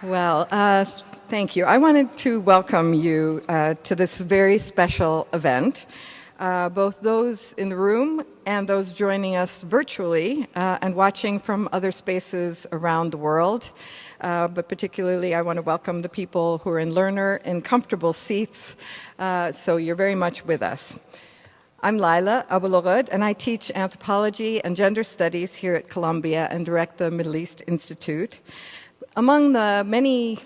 Well, thank you. I wanted to welcome you to this very special event, both those in the room and those joining us virtually and watching from other spaces around the world. But particularly, I want to welcome the people who are in learner in comfortable seats, so you're very much with us. I'm Laila Abulogod, and I teach anthropology and gender studies here at Columbia and direct the Middle East Institute. Among the many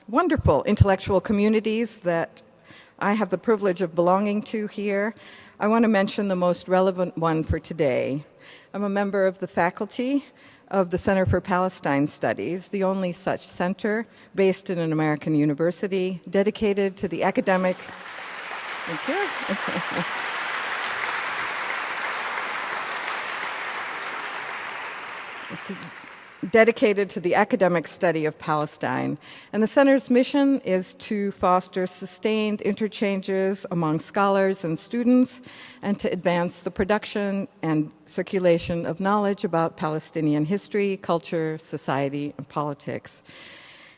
wonderful intellectual communities that I have the privilege of belonging to here, I want to mention the most relevant one for today. I'm a member of the faculty of the Center for Palestine Studies, the only such center based in an American university, dedicated to the academic... Thank you. It's dedicated to the academic study of Palestine. And the center's mission is to foster sustained interchanges among scholars and students and to advance the production and circulation of knowledge about Palestinian history, culture, society, and politics.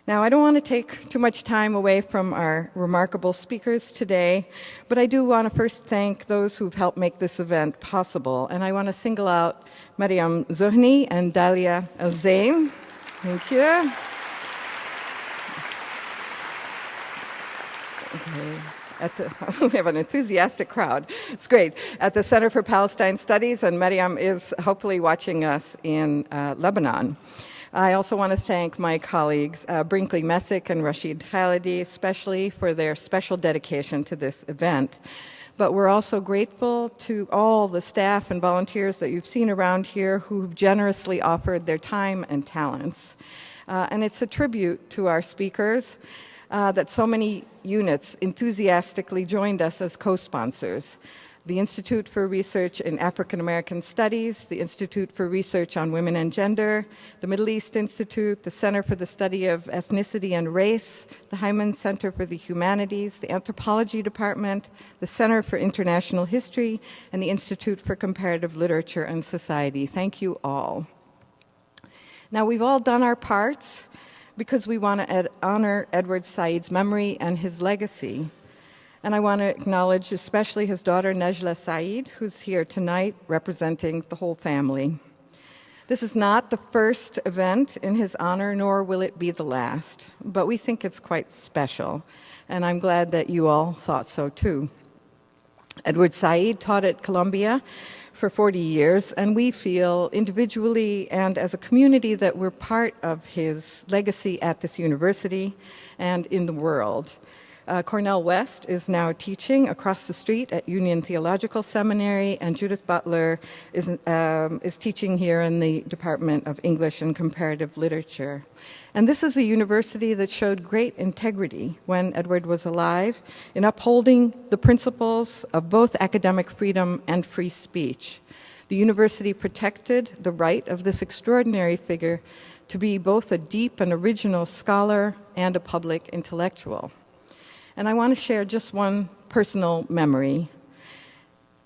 Now, I don't want to take too much time away from our remarkable speakers today, but I do want to first thank those who've helped make this event possible. And I want to single out Mariam Zuhni and Dalia El-Zain. Thank you. Okay. We have an enthusiastic crowd. It's great. At the Center for Palestine Studies, and Mariam is hopefully watching us in Lebanon. I also want to thank my colleagues, Brinkley Messick and Rashid Khalidi, especially for their special dedication to this event. But we're also grateful to all the staff and volunteers that you've seen around here who've generously offered their time and talents. And it's a tribute to our speakers that so many units enthusiastically joined us as co-sponsors. The Institute for Research in African American Studies, the Institute for Research on Women and Gender, the Middle East Institute, the Center for the Study of Ethnicity and Race, the Hyman Center for the Humanities, the Anthropology Department, the Center for International History, and the Institute for Comparative Literature and Society. Thank you all. Now, we've all done our parts because we want to honor Edward Said's memory and his legacy. And I want to acknowledge especially his daughter, Nejla Said, who's here tonight representing the whole family. This is not the first event in his honor, nor will it be the last, but we think it's quite special, and I'm glad that you all thought so too. Edward Said taught at Columbia for 40 years, and we feel individually and as a community that we're part of his legacy at this university and in the world. Cornel West is now teaching across the street at Union Theological Seminary, and Judith Butler is teaching here in the Department of English and Comparative Literature. And this is a university that showed great integrity when Edward was alive in upholding the principles of both academic freedom and free speech. The university protected the right of this extraordinary figure to be both a deep and original scholar and a public intellectual. And I want to share just one personal memory.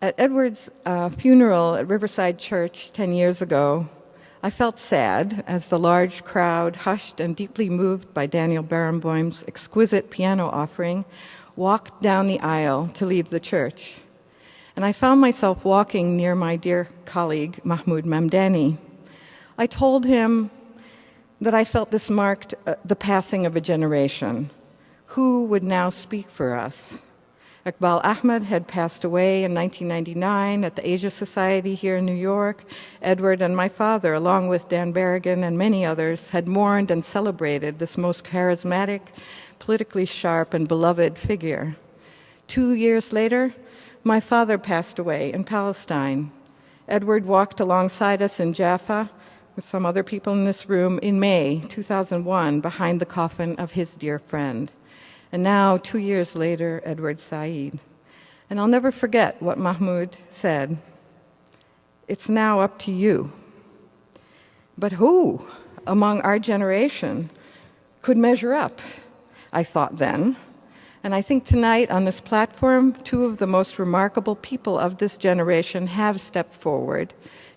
At Edward's funeral at Riverside Church 10 years ago, I felt sad as the large crowd, hushed and deeply moved by Daniel Barenboim's exquisite piano offering, walked down the aisle to leave the church. And I found myself walking near my dear colleague, Mahmoud Mamdani. I told him that I felt this marked the passing of a generation. Who would now speak for us? Iqbal Ahmed had passed away in 1999 at the Asia Society here in New York. Edward and my father, along with Dan Berrigan and many others, had mourned and celebrated this most charismatic, politically sharp, and beloved figure. 2 years later, my father passed away in Palestine. Edward walked alongside us in Jaffa with some other people in this room in May 2001 behind the coffin of his dear friend. And now, 2 years later, Edward Said. And I'll never forget what Mahmoud said. It's now up to you. But who among our generation could measure up? I thought then. And I think tonight on this platform, two of the most remarkable people of this generation have stepped forward,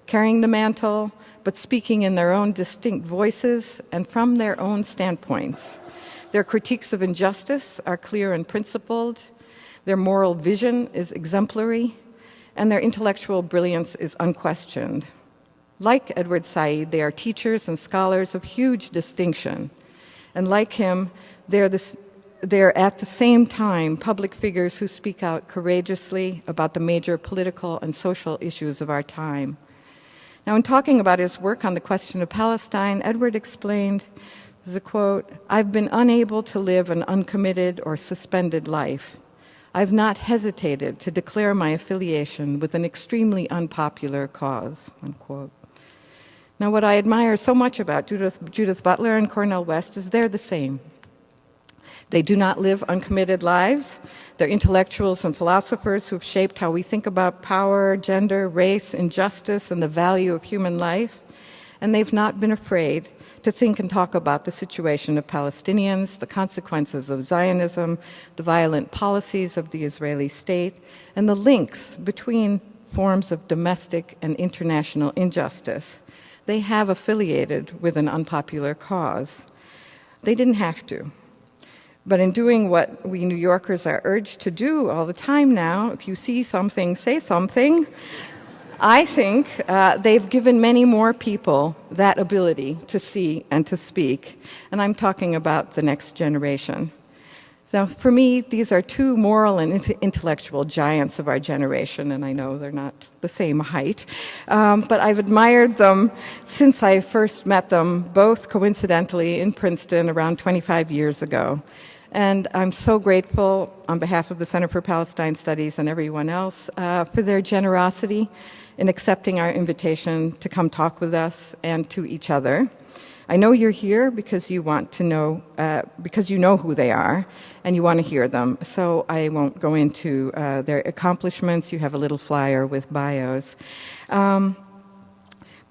carrying the mantle, but speaking in their own distinct voices and from their own standpoints. Their critiques of injustice are clear and principled, their moral vision is exemplary, and their intellectual brilliance is unquestioned. Like Edward Said, they are teachers and scholars of huge distinction. And like him, they're at the same time public figures who speak out courageously about the major political and social issues of our time. Now, in talking about his work on the question of Palestine, Edward explained, as a quote, "I've been unable to live an uncommitted or suspended life. I've not hesitated to declare my affiliation with an extremely unpopular cause," unquote. Now, what I admire so much about Judith Butler and Cornel West is they're the same. They do not live uncommitted lives. They're intellectuals and philosophers who've shaped how we think about power, gender, race, injustice, and the value of human life. And they've not been afraid to think and talk about the situation of Palestinians, the consequences of Zionism, the violent policies of the Israeli state, and the links between forms of domestic and international injustice. They have affiliated with an unpopular cause. They didn't have to. But in doing what we New Yorkers are urged to do all the time now, if you see something, say something, I think they've given many more people that ability to see and to speak. And I'm talking about the next generation. So for me, these are two moral and intellectual giants of our generation, and I know they're not the same height, but I've admired them since I first met them, both coincidentally in Princeton around 25 years ago. And I'm so grateful on behalf of the Center for Palestine Studies and everyone else for their generosity in accepting our invitation to come talk with us and to each other. I know you're here because you want to know, because you know who they are and you want to hear them. So I won't go into their accomplishments. You have a little flyer with bios. But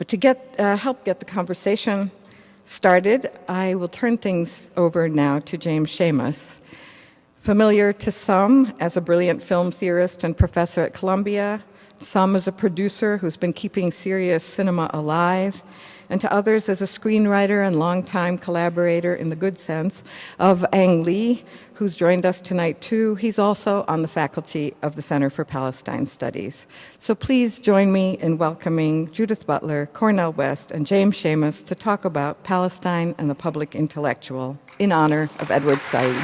to help get the conversation started, I will turn things over now to James Shamus. Familiar to some as a brilliant film theorist and professor at Columbia, some as a producer who's been keeping serious cinema alive, and to others as a screenwriter and longtime collaborator in the good sense of Ang Lee, who's joined us tonight too. He's also on the faculty of the Center for Palestine Studies. So please join me in welcoming Judith Butler, Cornel West, and James Shamus to talk about Palestine and the public intellectual in honor of Edward Said.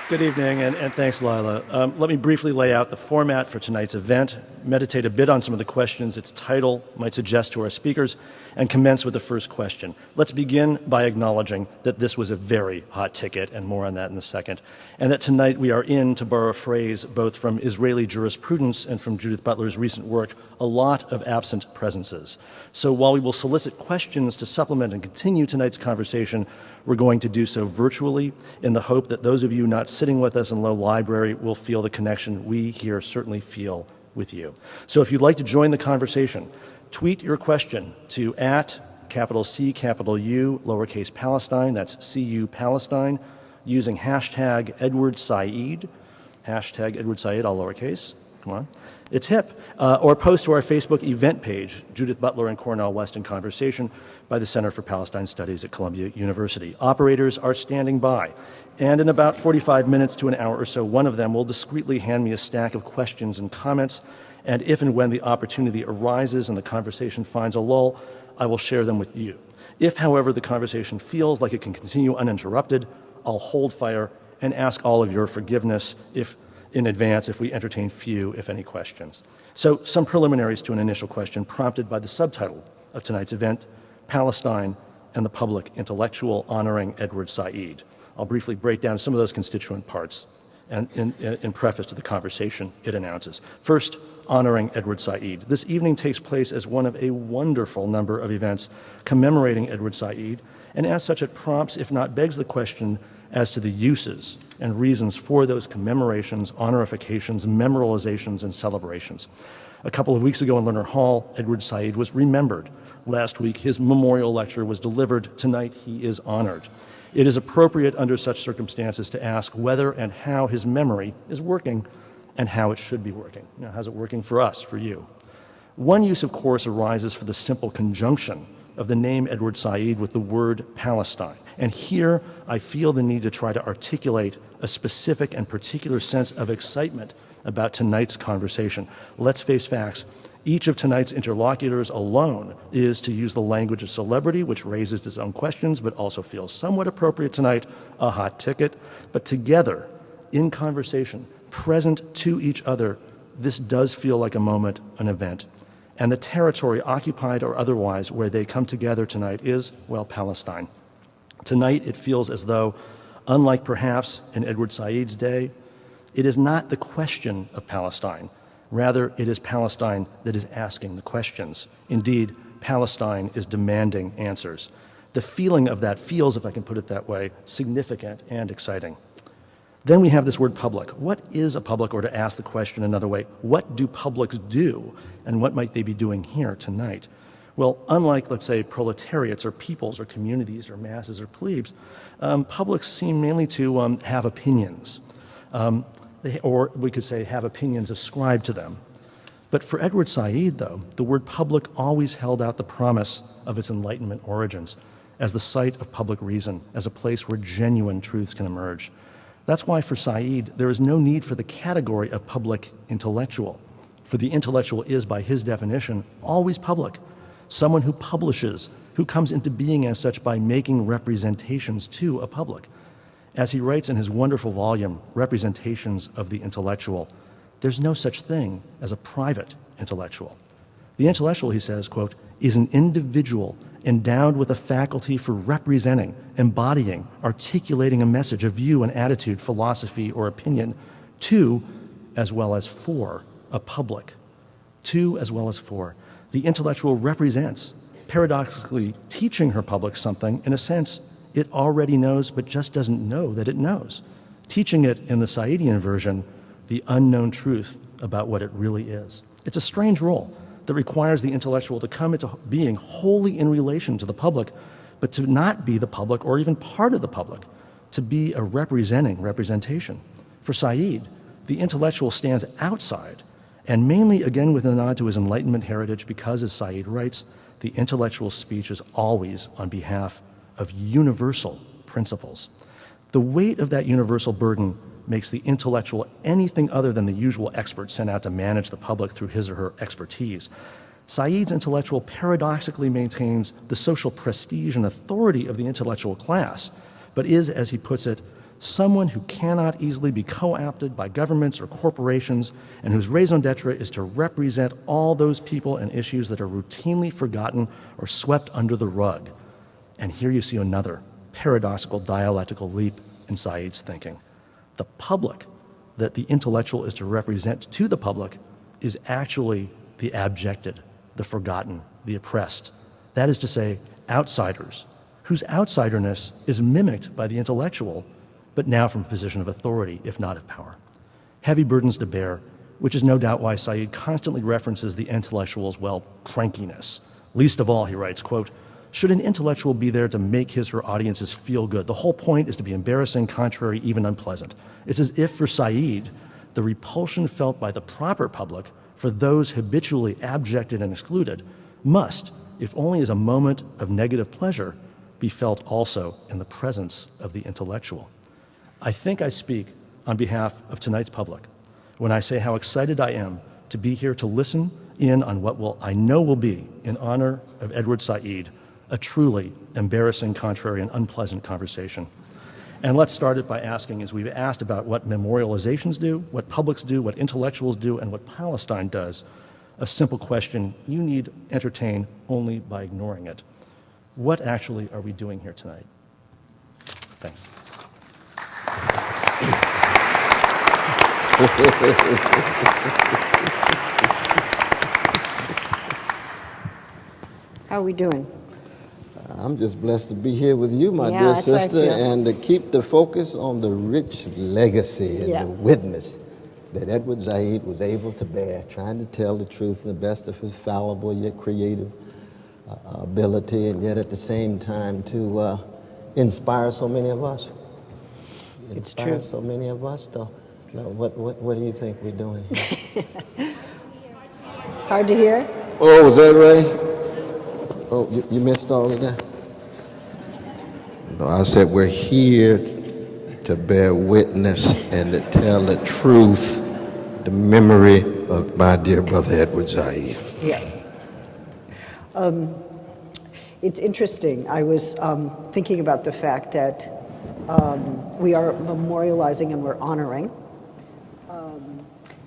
Good evening, and thanks, Lila. Let me briefly lay out the format for tonight's event, meditate a bit on some of the questions its title might suggest to our speakers, and commence with the first question. Let's begin by acknowledging that this was a very hot ticket, and more on that in a second, and that tonight we are in, to borrow a phrase both from Israeli jurisprudence and from Judith Butler's recent work, a lot of absent presences. So while we will solicit questions to supplement and continue tonight's conversation, we're going to do so virtually in the hope that those of you not sitting with us in Low Library will feel the connection we here certainly feel with you. So if you'd like to join the conversation, tweet your question to @CU, lowercase Palestine, that's CU Palestine, using hashtag Edward Said, all lowercase, come on, it's hip, or post to our Facebook event page, Judith Butler and Cornel West in Conversation, by the Center for Palestine Studies at Columbia University. Operators are standing by, and in about 45 minutes to an hour or so, one of them will discreetly hand me a stack of questions and comments, and if and when the opportunity arises and the conversation finds a lull, I will share them with you. If, however, the conversation feels like it can continue uninterrupted, I'll hold fire and ask all of your forgiveness in advance if we entertain few, if any, questions. So some preliminaries to an initial question prompted by the subtitle of tonight's event, Palestine and the Public Intellectual Honoring Edward Said. I'll briefly break down some of those constituent parts and in preface to the conversation it announces. First, honoring Edward Said. This evening takes place as one of a wonderful number of events commemorating Edward Said, and as such it prompts, if not begs the question, as to the uses and reasons for those commemorations, honorifications, memorializations, and celebrations. A couple of weeks ago in Lerner Hall, Edward Said was remembered. Last week, his memorial lecture was delivered. Tonight, he is honored. It is appropriate under such circumstances to ask whether and how his memory is working and how it should be working. Now, how's it working for us, for you? One use, of course, arises for the simple conjunction of the name Edward Said with the word Palestine. And here I feel the need to try to articulate a specific and particular sense of excitement about tonight's conversation. Let's face facts. Each of tonight's interlocutors alone is, to use the language of celebrity, which raises its own questions but also feels somewhat appropriate tonight, a hot ticket. But together, in conversation, present to each other, this does feel like a moment, an event. And the territory, occupied or otherwise, where they come together tonight is, well, Palestine. Tonight, it feels as though, unlike perhaps in Edward Said's day, it is not the question of Palestine. Rather, it is Palestine that is asking the questions. Indeed, Palestine is demanding answers. The feeling of that feels, if I can put it that way, significant and exciting. Then we have this word public. What is a public, or to ask the question another way, what do publics do, and what might they be doing here tonight? Well, unlike, let's say, proletariats or peoples or communities or masses or plebes, publics seem mainly to have opinions. Or we could say have opinions ascribed to them. But for Edward Said, though, the word public always held out the promise of its Enlightenment origins as the site of public reason, as a place where genuine truths can emerge. That's why for Said, there is no need for the category of public intellectual, for the intellectual is, by his definition, always public, someone who publishes, who comes into being as such by making representations to a public. As he writes in his wonderful volume, Representations of the Intellectual, there's no such thing as a private intellectual. The intellectual, he says, quote, is an individual endowed with a faculty for representing, embodying, articulating a message, a view, an attitude, philosophy, or opinion to, as well as for, a public. To, as well as for. The intellectual represents, paradoxically teaching her public something, in a sense, it already knows, but just doesn't know that it knows. Teaching it, in the Saidian version, the unknown truth about what it really is. It's a strange role that requires the intellectual to come into being wholly in relation to the public, but to not be the public or even part of the public, to be a representation. For Said, the intellectual stands outside, and mainly, again, with a nod to his Enlightenment heritage, because, as Said writes, the intellectual speech is always on behalf of universal principles. The weight of that universal burden makes the intellectual anything other than the usual expert sent out to manage the public through his or her expertise. Said's intellectual paradoxically maintains the social prestige and authority of the intellectual class, but is, as he puts it, someone who cannot easily be co-opted by governments or corporations, and whose raison d'etre is to represent all those people and issues that are routinely forgotten or swept under the rug. And here you see another paradoxical dialectical leap in Said's thinking. The public that the intellectual is to represent to the public is actually the abjected, the forgotten, the oppressed. That is to say, outsiders, whose outsiderness is mimicked by the intellectual, but now from a position of authority, if not of power. Heavy burdens to bear, which is no doubt why Said constantly references the intellectual's, well, crankiness. Least of all, he writes, quote, should an intellectual be there to make his or her audiences feel good? The whole point is to be embarrassing, contrary, even unpleasant. It's as if for Said, the repulsion felt by the proper public for those habitually abjected and excluded must, if only as a moment of negative pleasure, be felt also in the presence of the intellectual. I think I speak on behalf of tonight's public when I say how excited I am to be here to listen in on what I know will be, in honor of Edward Said, a truly embarrassing, contrary, and unpleasant conversation. And let's start it by asking, as we've asked about what memorializations do, what publics do, what intellectuals do, and what Palestine does, a simple question you need entertain only by ignoring it. What actually are we doing here tonight? Thanks. How are we doing? I'm just blessed to be here with you, my Yeah, dear that's what I sister, feel. and to keep the focus on the rich legacy and Yeah. the witness that Edward Said was able to bear, trying to tell the truth in the best of his fallible yet creative ability, and yet at the same time to inspires so many of us. It's true. Inspires so many of us, though. No, what do you think we're doing here? Hard to hear? Oh, is that right? Oh, you missed all of that? No, I said we're here to bear witness and to tell the truth, the memory of my dear brother Edward Said. Yeah. It's interesting. I was thinking about the fact that we are memorializing and we're honoring.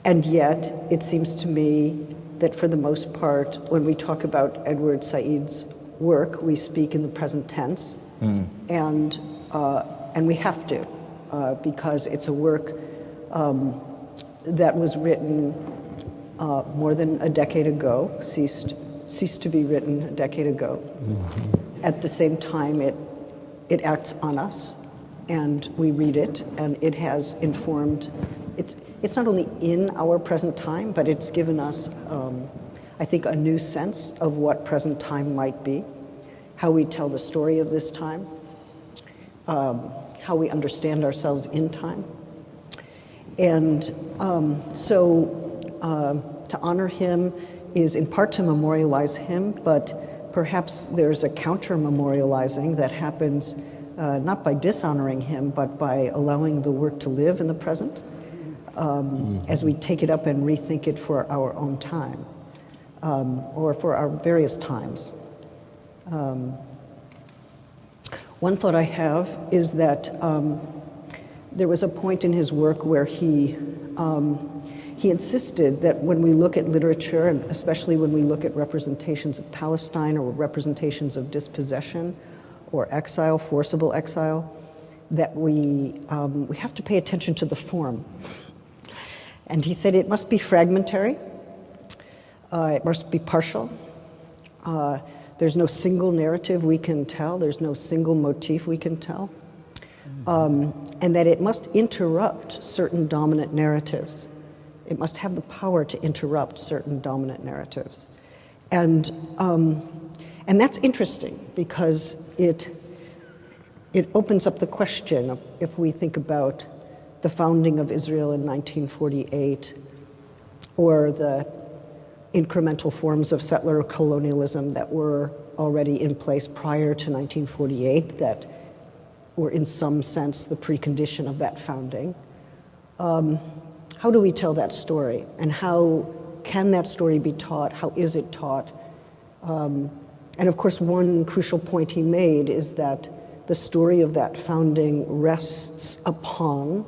And yet, it seems to me that for the most part, when we talk about Edward Said's work, we speak in the present tense. And we have to, because it's a work that was written more than a decade ago, ceased to be written a decade ago. At the same time, it acts on us, and we read it, and it has informed. It's not only in our present time, but it's given us, I think, a new sense of what present time might be, how we tell the story of this time, how we understand ourselves in time. And so to honor him is in part to memorialize him, but perhaps there's a counter-memorializing that happens not by dishonoring him, but by allowing the work to live in the present as we take it up and rethink it for our own time, or for our various times. One thought I have is that there was a point in his work where he insisted that when we look at literature, and especially when we look at representations of Palestine or representations of dispossession or exile, forcible exile, that we have to pay attention to the form. And he said it must be fragmentary, it must be partial. There's no single narrative we can tell, there's no single motif we can tell, and that it must interrupt certain dominant narratives. It must have the power to interrupt certain dominant narratives. And that's interesting because it opens up the question of, if we think about the founding of Israel in 1948, or the incremental forms of settler colonialism that were already in place prior to 1948, that were in some sense the precondition of that founding. How do we tell that story? And how can that story be taught? How is it taught? And of course, one crucial point he made is that the story of that founding rests upon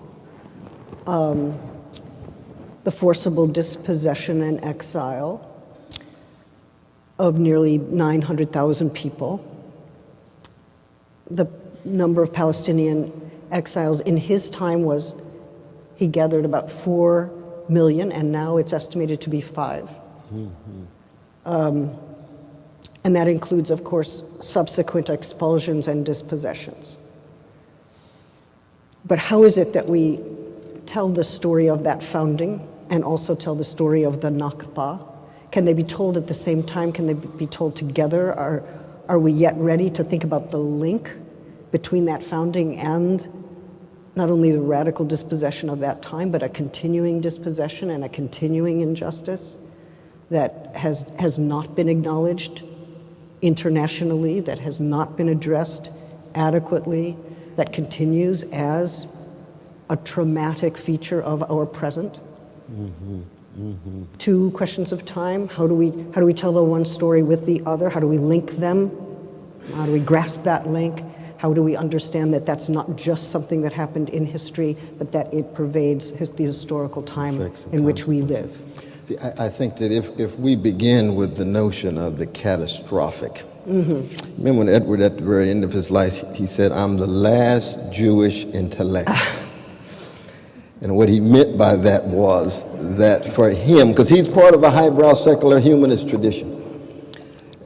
the forcible dispossession and exile of nearly 900,000 people. The number of Palestinian exiles in his time was, he gathered about 4 million, and now it's estimated to be 5. And that includes, of course, subsequent expulsions and dispossessions. But how is it that we tell the story of that founding and also tell the story of the Nakba? Can they be told at the same time? Can they be told together? Are we yet ready to think about the link between that founding and not only the radical dispossession of that time, but a continuing dispossession and a continuing injustice that has not been acknowledged internationally, that has not been addressed adequately, that continues as a traumatic feature of our present? Two questions of time. How do we tell the one story with the other? How do we link them? How do we grasp that link? How do we understand that that's not just something that happened in history, but that it pervades the historical time in which we live? See, I think that if we begin with the notion of the catastrophic, remember when Edward, at the very end of his life, he said, "I'm the last Jewish intellect." And what he meant by that was that for him, because he's part of a highbrow secular humanist tradition,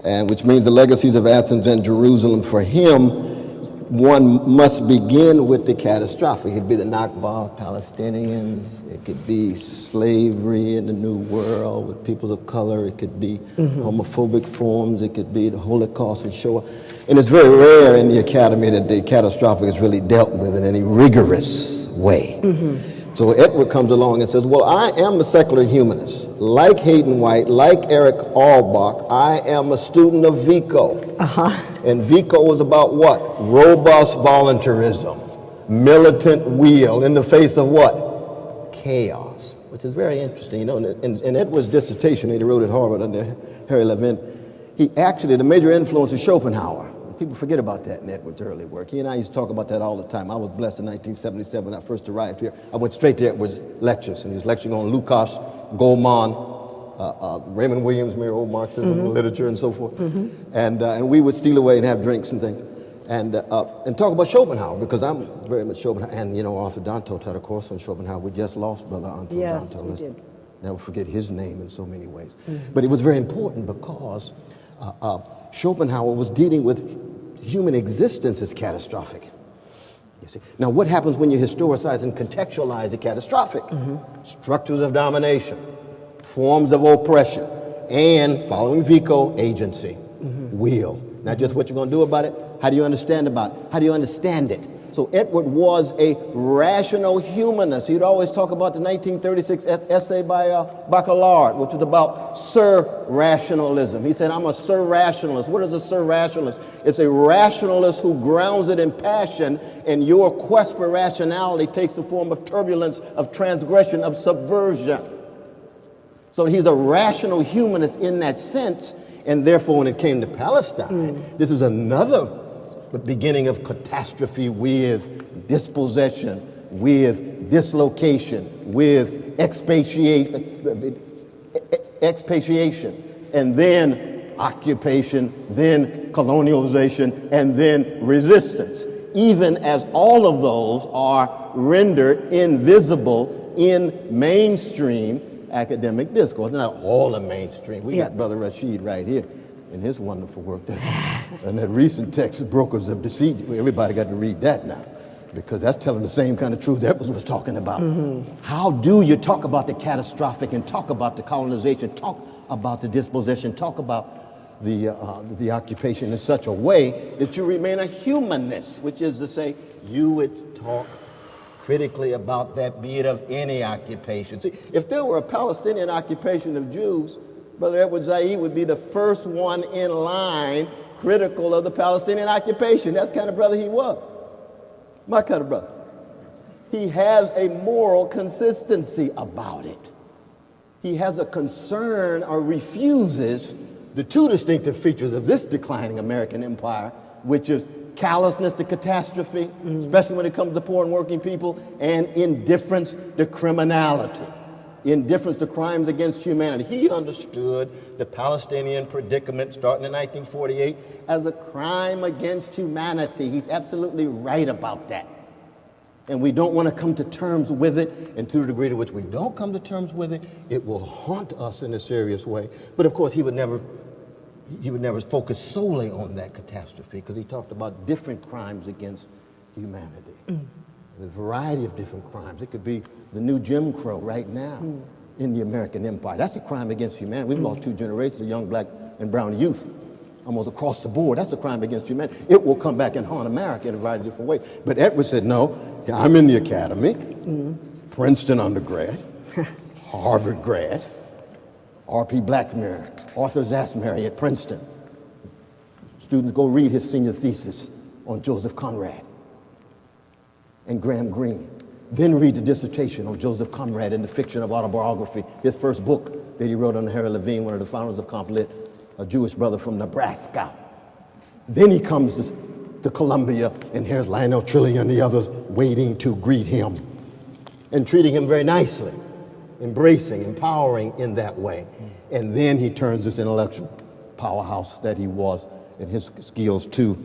and which means the legacies of Athens and Jerusalem, for him, one must begin with the catastrophic. It could be the Nakba of Palestinians. It could be slavery in the New World with people of color. It could be homophobic forms. It could be the Holocaust and Shoah. And it's very rare in the academy that the catastrophic is really dealt with in any rigorous way. So Edward comes along and says, well, I am a secular humanist. Like Hayden White, like Eric Albach, I am a student of Vico. And Vico was about what? Robust voluntarism, militant will in the face of what? Chaos, which is very interesting. You know, in Edward's dissertation, he wrote at Harvard under Harry Levin, he actually, the major influence is Schopenhauer. People forget about that in Edward's early work. He and I used to talk about that all the time. I was blessed in 1977 when I first arrived here. I went straight to Edward's lectures, and he was lecturing on Lukács, Goleman, Raymond Williams, Mere Old Marxism, literature, and so forth. And we would steal away and have drinks and things, and talk about Schopenhauer, because I'm very much Schopenhauer. And you know, Arthur Danto taught a course on Schopenhauer. We just lost Brother Arthur Danto. Yes, we did. Never forget his name in so many ways. But it was very important because Schopenhauer was dealing with human existence as catastrophic. You see? Now, what happens when you historicize and contextualize the catastrophic? Structures of domination, forms of oppression, and, following Vico, agency, will. Not just what you're going to do about it, how do you understand about it? How do you understand it? So Edward was a rational humanist. He'd always talk about the 1936 essay by Butler, which was about sur-rationalism. He said, I'm a sur-rationalist. What is a sur-rationalist? It's a rationalist who grounds it in passion, and your quest for rationality takes the form of turbulence, of transgression, of subversion. So he's a rational humanist in that sense, and therefore when it came to Palestine, this is another beginning of catastrophe with dispossession, with dislocation, with expatriation, and then occupation, then colonialization, and then resistance, even as all of those are rendered invisible in mainstream academic discourse. Not all the mainstream. We got Brother Rashid right here in his wonderful work. And that recent text, Brokers of Deceit, everybody got to read that now, because that's telling the same kind of truth Edwards was talking about. How do you talk about the catastrophic and talk about the colonization, talk about the dispossession, talk about the occupation in such a way that you remain a humanist, which is to say, you would talk critically about that, be it of any occupation. See, if there were a Palestinian occupation of Jews, Brother Edward Said would be the first one in line critical of the Palestinian occupation. That's the kind of brother he was. My kind of brother. He has a moral consistency about it. He has a concern or refuses the two distinctive features of this declining American empire, which is callousness to catastrophe, especially when it comes to poor and working people, and indifference to criminality. Indifference to crimes against humanity. He understood the Palestinian predicament starting in 1948 as a crime against humanity. He's absolutely right about that. And we don't want to come to terms with it, and to the degree to which we don't come to terms with it, it will haunt us in a serious way. But of course, he would never focus solely on that catastrophe, because he talked about different crimes against humanity. A variety of different crimes. It could be the new Jim Crow right now in the American empire. That's a crime against humanity. We've lost 2 generations of young black and brown youth almost across the board. That's a crime against humanity. It will come back and haunt America in a variety of different ways. But Edward said, no, I'm in the academy, Princeton undergrad, Harvard grad, R.P. Blackmore, Arthur Zasmary at Princeton. Students go read his senior thesis on Joseph Conrad and Graham Greene. Then read the dissertation on Joseph Conrad in the fiction of autobiography, his first book that he wrote under Harry Levine, one of the founders of Complit, a Jewish brother from Nebraska. Then he comes to Columbia, and here's Lionel Trilling and the others waiting to greet him and treating him very nicely, embracing, empowering in that way. And then he turns this intellectual powerhouse that he was and his skills to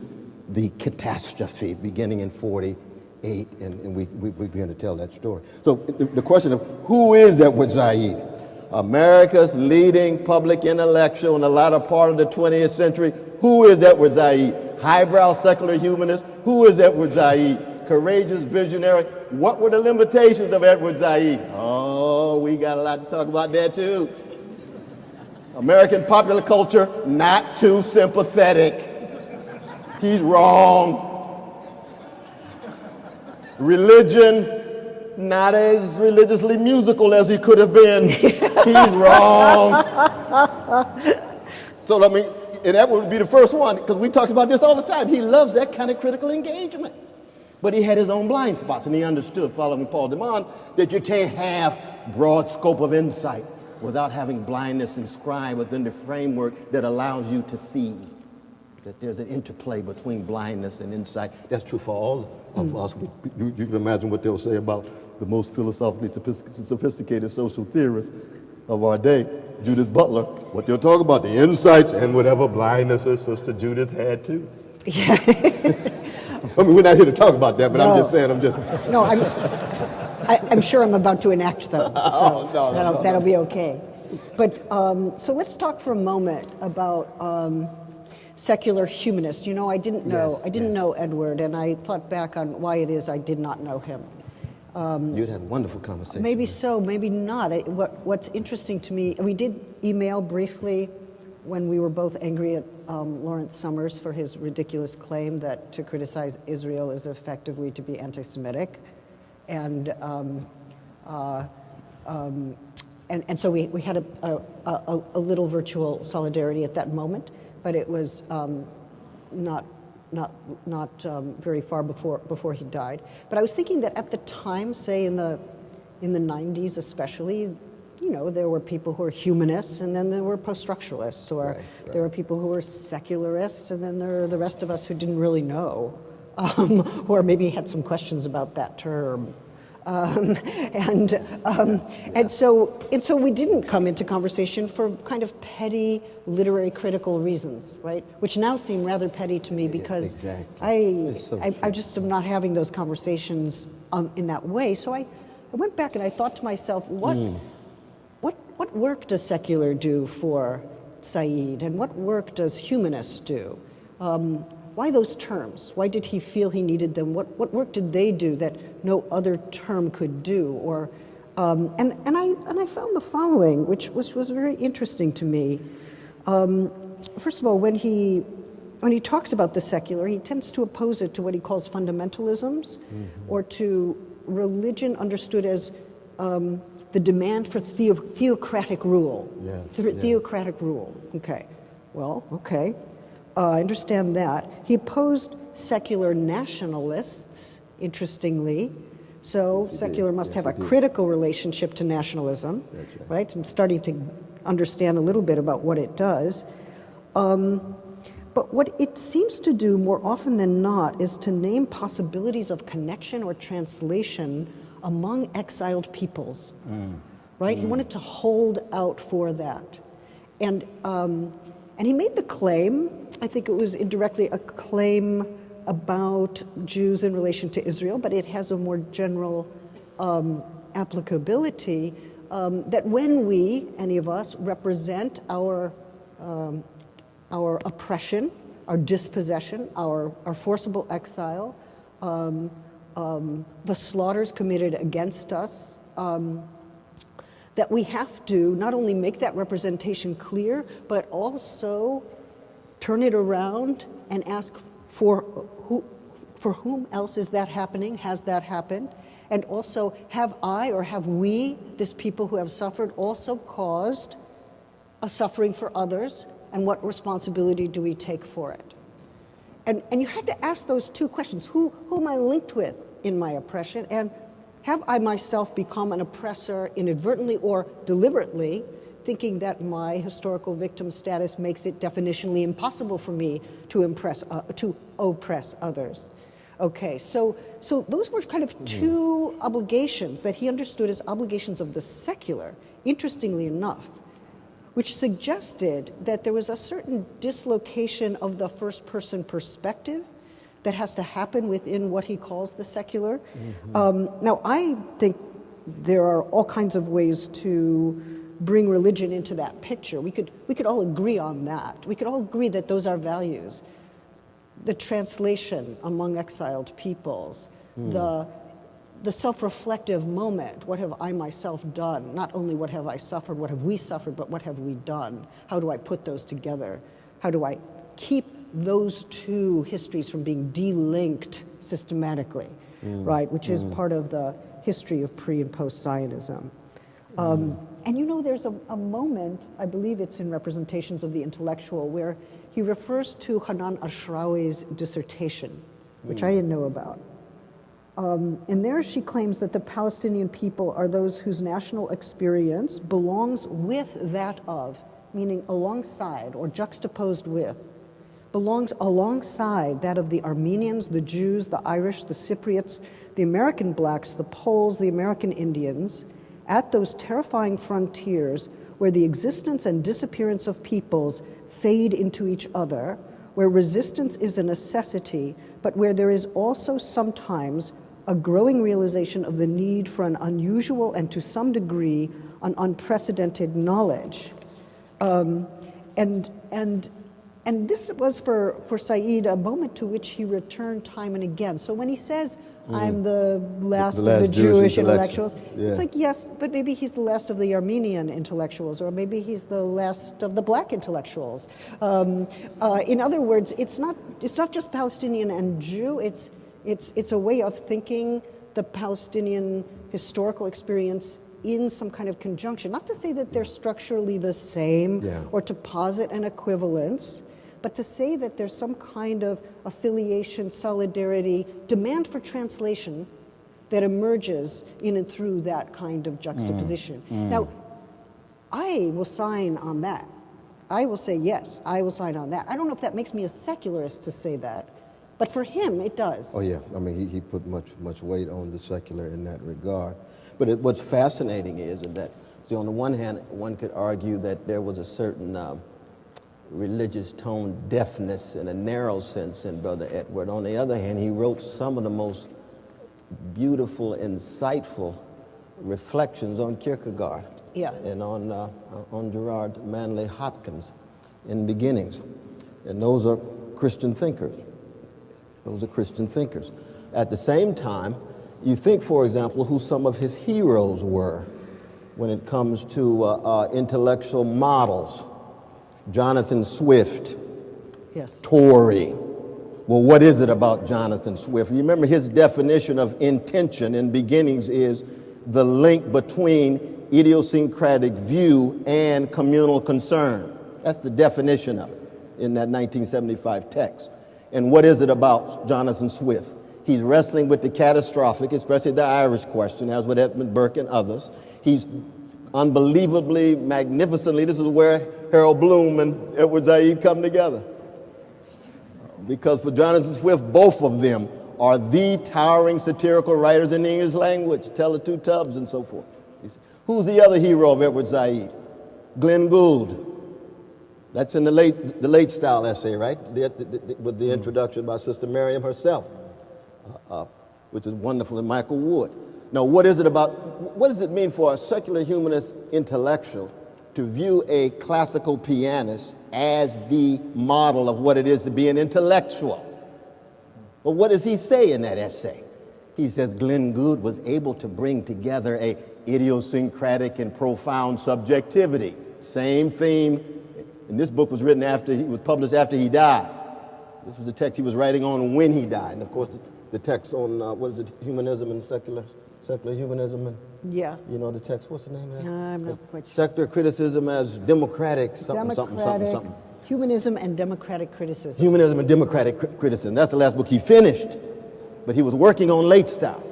the catastrophe beginning in 48, and we begin to tell that story. So the question of who is Edward Said? America's leading public intellectual in the latter part of the 20th century. Who is Edward Said? highbrow secular humanist. Who is Edward Said? Courageous visionary. What were the limitations of Edward Said? Oh, we got a lot to talk about there too. American popular culture, not too sympathetic. He's wrong. Religion, not as religiously musical as he could have been. He's wrong. So, I mean, and that would be the first one, because we talked about this all the time. He loves that kind of critical engagement. But he had his own blind spots, and he understood, following Paul DeMond, that you can't have broad scope of insight without having blindness inscribed within the framework that allows you to see that there's an interplay between blindness and insight. That's true for all of us. You can imagine what they'll say about the most philosophically sophisticated social theorists of our day, Judith Butler, what they'll talk about, the insights and whatever blindnesses Sister Judith had too. Yeah. I mean, we're not here to talk about that, but No. I'm just saying, No, I'm sure I'm about to enact them, so that'll be okay. But so let's talk for a moment about secular humanist. You know, I didn't know Edward, and I thought back on why it is I did not know him. You'd had a wonderful conversation. Maybe so, maybe not. What's interesting to me, we did email briefly when we were both angry at Lawrence Summers for his ridiculous claim that to criticize Israel is effectively to be anti-Semitic. And so we had a little virtual solidarity at that moment, but it was not very far before he died. But I was thinking that at the time, say in the 90s especially, you know, there were people who were humanists, and then there were post-structuralists, or there were people who were secularists, and then there are the rest of us who didn't really know, or maybe had some questions about that term. And so we didn't come into conversation for kind of petty literary critical reasons, right? Which now seem rather petty to me because I just am not having those conversations in that way. So I went back and I thought to myself, what work does secular do for Said, and what work does humanist do? Why those terms? Why did he feel he needed them? What work did they do that no other term could do? Or and I found the following, which was very interesting to me. First of all, when he talks about the secular, he tends to oppose it to what he calls fundamentalisms, or to religion understood as the demand for theocratic rule. Theocratic rule. Okay. Well, okay. I understand that. He opposed secular nationalists, interestingly. So secular must have a critical relationship to nationalism, right? I'm starting to understand a little bit about what it does. But what it seems to do more often than not is to name possibilities of connection or translation among exiled peoples, right? He wanted to hold out for that. And he made the claim, I think it was indirectly a claim about Jews in relation to Israel, but it has a more general applicability, that when we, any of us, represent our oppression, our dispossession, our forcible exile, the slaughters committed against us, that we have to not only make that representation clear, but also turn it around and ask for whom else is that happening? Has that happened? And also, have I or have we, this people who have suffered, also caused a suffering for others? And what responsibility do we take for it? And you have to ask those two questions. Who am I linked with in my oppression? And have I myself become an oppressor inadvertently or deliberately, thinking that my historical victim status makes it definitionally impossible for me to oppress others? Okay, so those were kind of two obligations that he understood as obligations of the secular, interestingly enough, which suggested that there was a certain dislocation of the first-person perspective that has to happen within what he calls the secular. Now, I think there are all kinds of ways to bring religion into that picture. We could all agree on that. We could all agree that those are values. the translation among exiled peoples, the self-reflective moment. What have I myself done? Not only what have I suffered, what have we suffered, but what have we done? How do I put those together? How do I keep those two histories from being delinked systematically, right? Which is part of the history of pre and post-Zionism. And you know, there's a moment, I believe it's in Representations of the Intellectual, where he refers to Hanan Ashrawi's dissertation, which I didn't know about. And there she claims that the Palestinian people are those whose national experience belongs with that of, meaning alongside or juxtaposed with, belongs alongside that of the Armenians, the Jews, the Irish, the Cypriots, the American blacks, the Poles, the American Indians, at those terrifying frontiers where the existence and disappearance of peoples fade into each other, where resistance is a necessity, but where there is also sometimes a growing realization of the need for an unusual and to some degree an unprecedented knowledge. And this was for Said a moment to which he returned time and again. So when he says, I'm the last of the Jewish intellectuals, it's like, yes, but maybe he's the last of the Armenian intellectuals, or maybe he's the last of the black intellectuals. In other words, it's not just Palestinian and Jew, it's a way of thinking the Palestinian historical experience in some kind of conjunction. Not to say that they're structurally the same or to posit an equivalence, but to say that there's some kind of affiliation, solidarity, demand for translation that emerges in and through that kind of juxtaposition. Now, I will sign on that. I will say, yes, I will sign on that. I don't know if that makes me a secularist to say that, but for him, it does. Oh, yeah. I mean, he put much weight on the secular in that regard. But what's fascinating is that, see, on the one hand, one could argue that there was a certain religious tone deafness in a narrow sense in Brother Edward. On the other hand, he wrote some of the most beautiful, insightful reflections on Kierkegaard and on Gerard Manley Hopkins in Beginnings. And those are Christian thinkers. Those are Christian thinkers. At the same time, you think, for example, who some of his heroes were when it comes to intellectual models. Jonathan Swift, Tory. Well, what is it about Jonathan Swift? You remember his definition of intention in Beginnings is the link between idiosyncratic view and communal concern. That's the definition of it in that 1975 text. And what is it about Jonathan Swift? He's wrestling with the catastrophic, especially the Irish question, as with Edmund Burke and others. He's unbelievably, magnificently, this is where Harold Bloom and Edward Said come together. Because for Jonathan Swift, both of them are the towering satirical writers in the English language, Tell of Two Tubs and so forth. Who's the other hero of Edward Said? Glenn Gould. That's in the late style essay, right? With the introduction by Sister Miriam herself, which is wonderful, and Michael Wood. Now, what does it mean for a secular humanist intellectual to view a classical pianist as the model of what it is to be an intellectual? Well, what does he say in that essay? He says Glenn Gould was able to bring together a idiosyncratic and profound subjectivity. Same theme. And this book was written published after he died. This was a text he was writing on when he died. And of course, the text on, humanism and secular humanism. And, you know the text, what's the name of that? I'm not quite sure. Secular criticism as democratic, something. Humanism and democratic criticism. Humanism and democratic criticism. That's the last book he finished. But he was working on late style.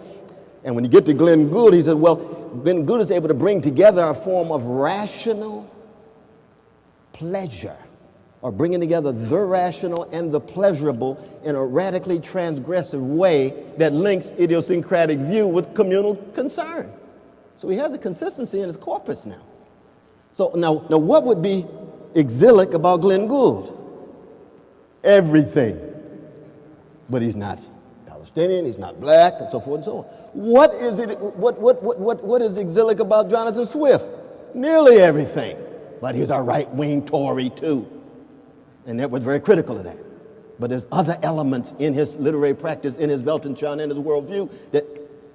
And when you get to Glenn Gould, he says, well, Glenn Gould is able to bring together a form of rational pleasure, or bringing together the rational and the pleasurable in a radically transgressive way that links idiosyncratic view with communal concern. So he has a consistency in his corpus now. So now what would be exilic about Glenn Gould? Everything. But he's not Palestinian, he's not black, and so forth and so on. What is exilic about Jonathan Swift? Nearly everything. But he's a right-wing Tory too. And Edward was very critical of that. But there's other elements in his literary practice, in his Weltanschauung, in his worldview that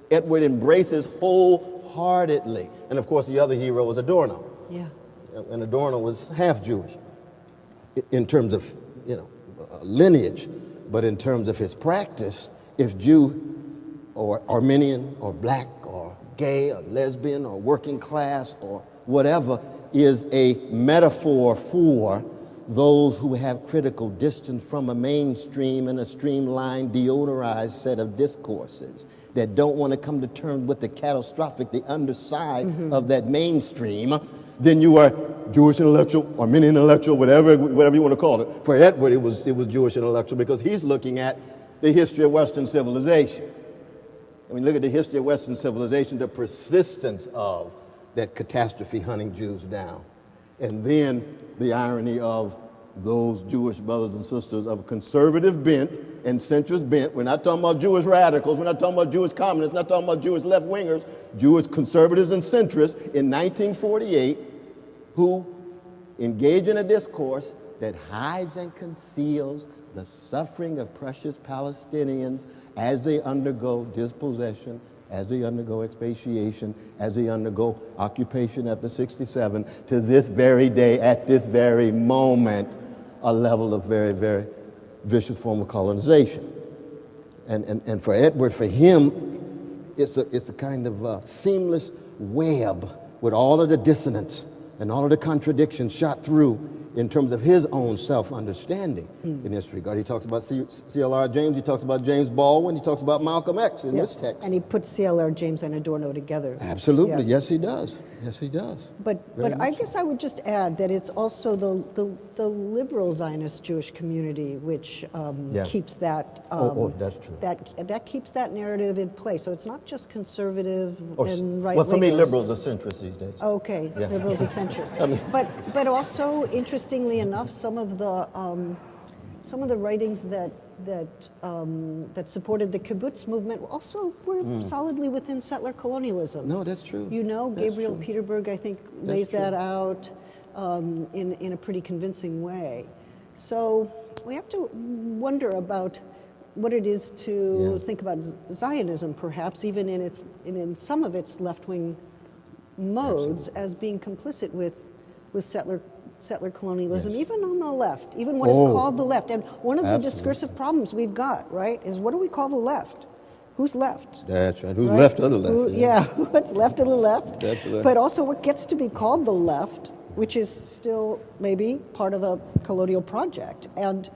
Edward embraces wholeheartedly. And of course, the other hero was Adorno. Yeah. And Adorno was half Jewish in terms of, lineage, but in terms of his practice, if Jew or Armenian or black or gay or lesbian or working class or whatever is a metaphor for those who have critical distance from a mainstream and a streamlined, deodorized set of discourses that don't want to come to terms with the catastrophic, the underside of that mainstream, then you are Jewish intellectual, Armenian intellectual, whatever you want to call it. For Edward, it was Jewish intellectual because he's looking at the history of Western civilization. I mean, look at the history of Western civilization, the persistence of that catastrophe hunting Jews down. And then the irony of those Jewish brothers and sisters of conservative bent and centrist bent. We're not talking about Jewish radicals. We're not talking about Jewish communists. We're not talking about Jewish left-wingers. Jewish conservatives and centrists in 1948 who engage in a discourse that hides and conceals the suffering of precious Palestinians as they undergo dispossession, as they undergo expatiation, as they undergo occupation after 67, to this very day, at this very moment, a level of very, very vicious form of colonization. And for Edward, for him, it's a kind of seamless web with all of the dissonance and all of the contradictions shot through in terms of his own self-understanding in this regard. He talks about C.L.R. James, he talks about James Baldwin, he talks about Malcolm X in this text. And he puts C.L.R. James and Adorno together. Absolutely, yes he does. Yes he does. But I guess I would just add that it's also the liberal Zionist Jewish community which keeps that that's true. that keeps that narrative in place. So it's not just conservative and right. Well, for me, liberals are centrists these days. Okay, Yeah. liberals are centrist. But also, interestingly enough, some of the writings that supported the kibbutz movement also were solidly within settler colonialism. No, that's true. Gabriel Peterberg, I think, lays that out in a pretty convincing way. So we have to wonder about what it is to think about Zionism, perhaps even in some of its left-wing modes, as being complicit with settler colonialism, even on the left, even what is called the left. And one of the discursive problems we've got, right, is what do we call the left? Who's left? That's right. Who's left of the left? What's left of the left? That's right. But also what gets to be called the left, which is still maybe part of a colonial project. And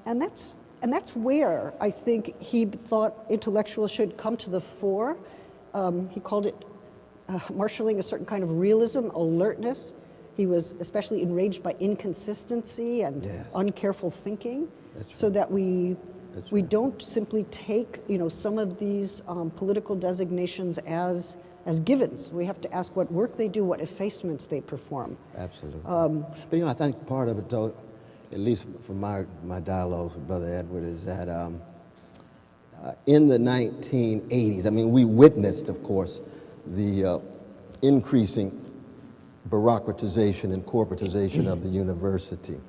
that's where I think he thought intellectuals should come to the fore. He called it marshaling a certain kind of realism, alertness. He was especially enraged by inconsistency and uncareful thinking, so that we don't simply take some of these political designations as givens. We have to ask what work they do, what effacements they perform. Absolutely. But I think part of it, though, at least from my dialogues with Brother Edward, is that in the 1980s, I mean, we witnessed, of course, the increasing bureaucratization and corporatization of the university.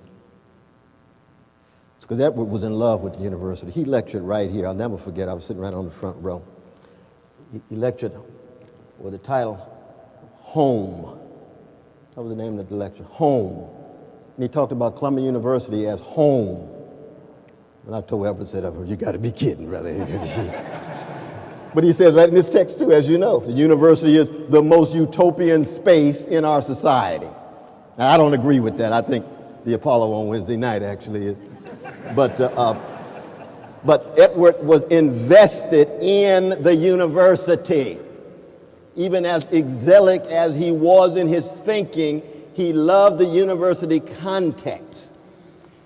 Because Edward was in love with the university. He lectured right here. I'll never forget, I was sitting right on the front row. He lectured with the title, Home. That was the name of the lecture, Home. And he talked about Columbia University as home. And I told Edward, said, you got to be kidding, brother. But he says right in this text too, as you know, the university is the most utopian space in our society. Now, I don't agree with that. I think the Apollo on Wednesday night actually is. But Edward was invested in the university. Even as exilic as he was in his thinking, he loved the university context.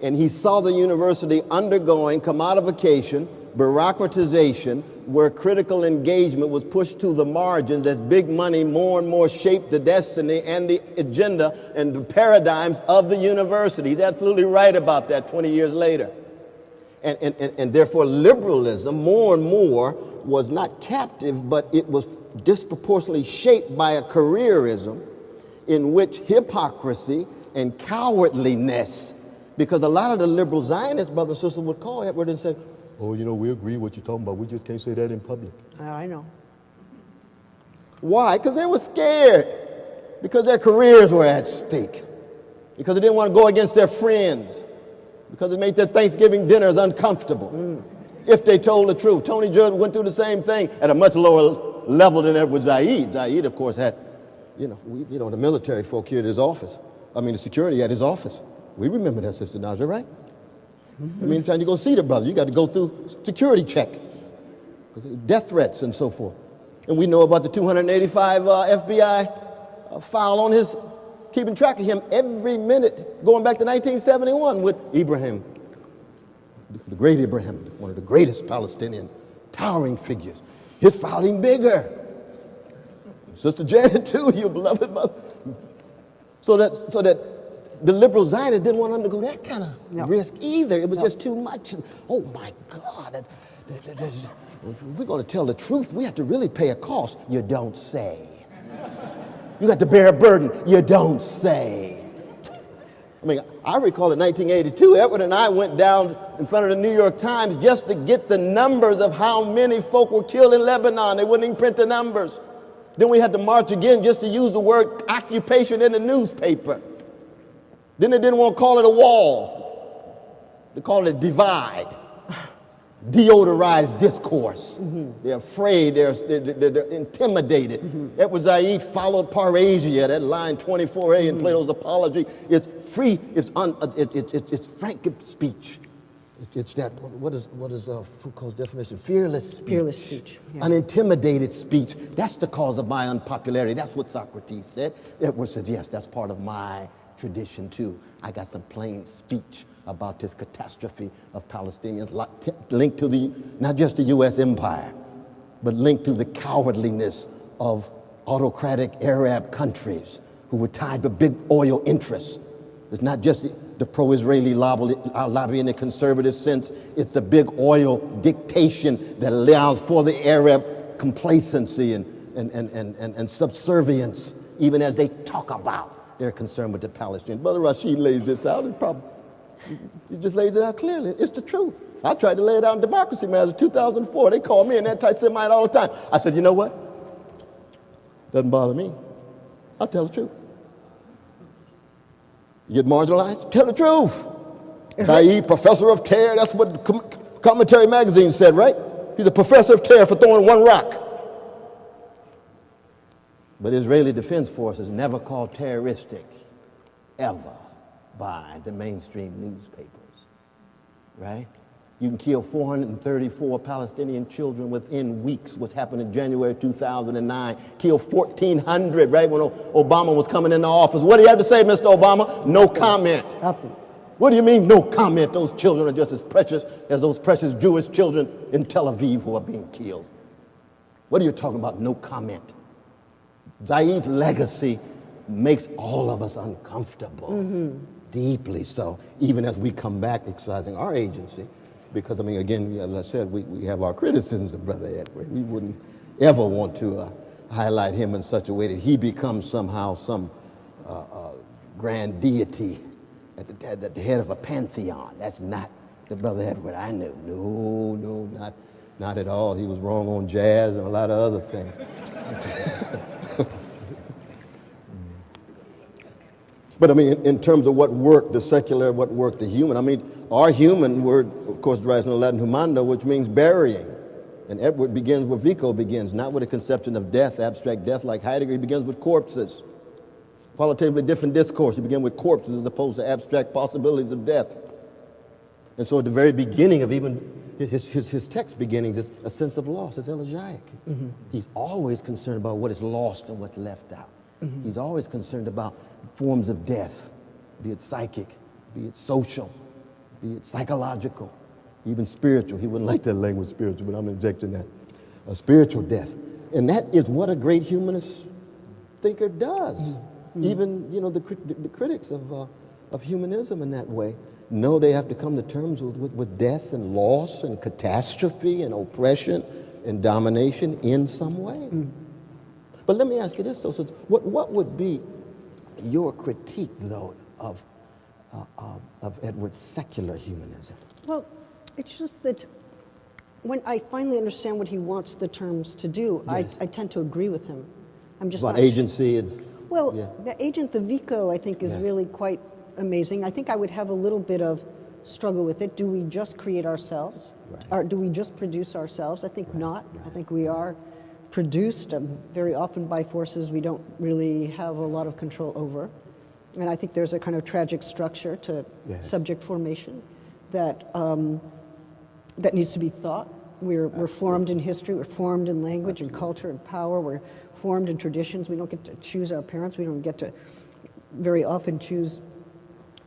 And he saw the university undergoing commodification, bureaucratization, where critical engagement was pushed to the margins as big money more and more shaped the destiny and the agenda and the paradigms of the university. He's absolutely right about that 20 years later. And therefore liberalism more and more was not captive, but it was disproportionately shaped by a careerism in which hypocrisy and cowardliness Because a lot of the liberal Zionists, brothers and sisters, would call Edward and say, oh, you know, we agree what you're talking about. We just can't say that in public. I know. Why? Because they were scared. Because their careers were at stake. Because they didn't want to go against their friends. Because it made their Thanksgiving dinners uncomfortable. If they told the truth. Tony Judith went through the same thing at a much lower level than Edward Said. Said, of course, had, the military folk here at his office. The security at his office. We remember that, Sister Naja, right? Anytime you go see the brother, you got to go through security check. Death threats and so forth. And we know about the 285 FBI file on his, keeping track of him every minute, going back to 1971 with Ibrahim, the great Ibrahim, one of the greatest Palestinian towering figures. His file even bigger. Sister Janet too, your beloved mother. So that the liberal Zionists didn't want them to go that kind of risk either. It was just too much. Oh my God, if we're going to tell the truth, we have to really pay a cost. You don't say. You got to bear a burden. You don't say. I recall in 1982, Edward and I went down in front of the New York Times just to get the numbers of how many folk were killed in Lebanon. They wouldn't even print the numbers. Then we had to march again just to use the word occupation in the newspaper. Then they didn't want to call it a wall. They called it divide. Deodorized discourse. They're afraid, they're intimidated. Edward Said followed Parasia, that line 24a in Plato's Apology. It's free, it's frank speech. It's that, what is Foucault's definition? Fearless speech. Fearless speech. Yeah. Unintimidated speech. That's the cause of my unpopularity. That's what Socrates said. Edward said, yes, that's part of my tradition too. I got some plain speech about this catastrophe of Palestinians linked to not just the U.S. empire, but linked to the cowardliness of autocratic Arab countries who were tied to big oil interests. It's not just the pro-Israeli lobby in the conservative sense. It's the big oil dictation that allows for the Arab complacency and subservience, even as they talk about their concern with the Palestinians. Brother Rashid lays this out, and he just lays it out clearly. It's the truth. I tried to lay it out in Democracy Matters in 2004. They call me an anti-Semite all the time. I said, you know what? Doesn't bother me. I'll tell the truth. You get marginalized? Tell the truth. Said, professor of terror, that's what Commentary Magazine said, right? He's a professor of terror for throwing one rock. But Israeli Defense Forces never called terroristic, ever, by the mainstream newspapers, right? You can kill 434 Palestinian children within weeks, what happened in January 2009. Kill 1,400, right, when Obama was coming into office. What do you have to say, Mr. Obama? No comment. Nothing. What do you mean, no comment? Those children are just as precious as those precious Jewish children in Tel Aviv who are being killed. What are you talking about, no comment? Said's legacy makes all of us uncomfortable, deeply so, even as we come back exercising our agency. Because, again, as I said, we have our criticisms of Brother Edward. We wouldn't ever want to highlight him in such a way that he becomes somehow some grand deity at the head of a pantheon. That's not the Brother Edward I knew. No, not at all. He was wrong on jazz and a lot of other things. But in terms of what worked, the secular, what worked the human, our human word, of course, derives from the Latin humando, which means burying. And Edward begins where Vico begins, not with a conception of death, abstract death like Heidegger. He begins with corpses. Qualitatively different discourse. You begin with corpses as opposed to abstract possibilities of death. And so at the very beginning of even his text beginnings is a sense of loss. It's elegiac. He's always concerned about what is lost and what's left out. He's always concerned about forms of death, be it psychic, be it social, be it psychological, even spiritual. He wouldn't like that language, spiritual, but I'm injecting that. A spiritual death. And that is what a great humanist thinker does. Even, the critics of humanism in that way know they have to come to terms with death and loss and catastrophe and oppression and domination in some way. But let me ask you this, though. So what would be your critique, though, of of Edward's secular humanism? Well, it's just that when I finally understand what he wants the terms to do, Yes. I tend to agree with him. I'm just About not agency and... Well, Yeah. the agent, the Vico, I think is Yes. really quite amazing. I think I would have a little bit of struggle with it. Do we just create ourselves? Right. Or do we just produce ourselves? I think not. I right. think we are produced very often by forces we don't really have a lot of control over. And I think there's a kind of tragic structure to Yes. subject formation that that needs to be thought. We're formed in history, we're formed in language and culture and power, we're formed in traditions. We don't get to choose our parents, we don't get to very often choose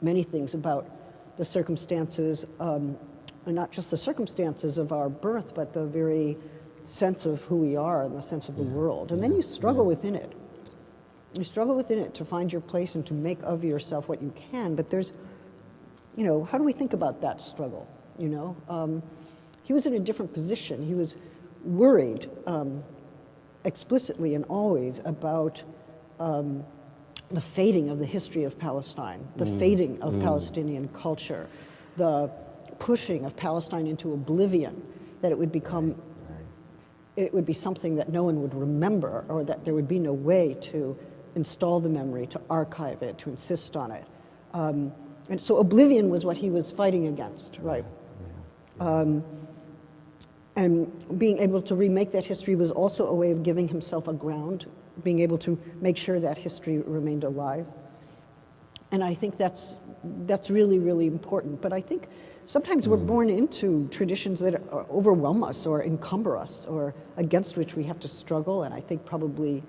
many things about the circumstances, and not just the circumstances of our birth, but the very sense of who we are and the sense of the world. And then you struggle within it. You struggle within it to find your place and to make of yourself what you can, but there's, how do we think about that struggle, He was in a different position. He was worried explicitly and always about the fading of the history of Palestine, the fading of Palestinian culture, the pushing of Palestine into oblivion, that it would become, it would be something that no one would remember, or that there would be no way to install the memory, to archive it, to insist on it. And so oblivion was what he was fighting against, right? And being able to remake that history was also a way of giving himself a ground, being able to make sure that history remained alive. And I think that's really, really important. But I think sometimes we're born into traditions that overwhelm us or encumber us or against which we have to struggle. And I think probably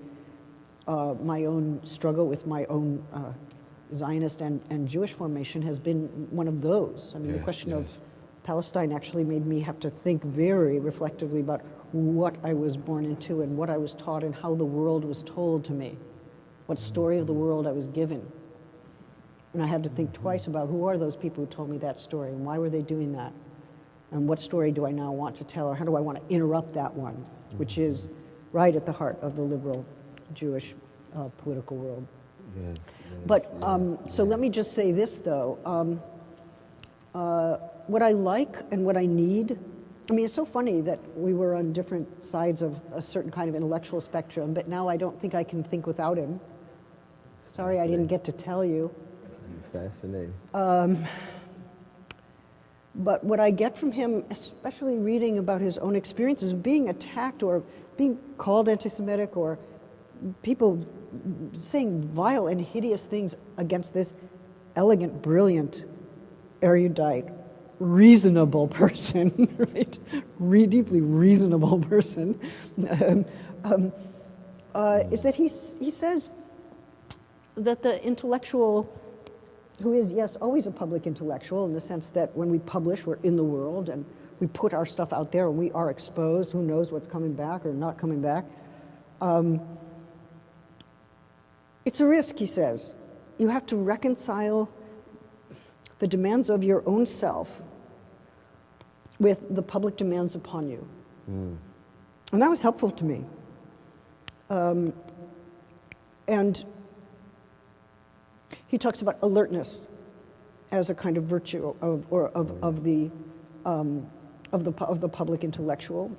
my own struggle with my own Zionist and Jewish formation has been one of those. I mean, the question of Palestine actually made me have to think very reflectively about what I was born into and what I was taught and how the world was told to me, what story of the world I was given. And I had to think twice about who are those people who told me that story and why were they doing that? And what story do I now want to tell, or how do I want to interrupt that one, which is right at the heart of the liberal Jewish political world. But so let me just say this, though. What I like and what I need, I mean, it's so funny that we were on different sides of a certain kind of intellectual spectrum, but now I don't think I can think without him. Sorry I didn't get to tell you. Fascinating. But what I get from him, especially reading about his own experiences of being attacked or being called anti-Semitic or people saying vile and hideous things against this elegant, brilliant, erudite, reasonable person, right? Deeply reasonable person, is that he says that the intellectual, who is, yes, always a public intellectual in the sense that when we publish, we're in the world and we put our stuff out there and we are exposed, who knows what's coming back or not coming back. It's a risk, he says. You have to reconcile the demands of your own self with the public demands upon you. And that was helpful to me. And he talks about alertness as a kind of virtue of the public intellectual,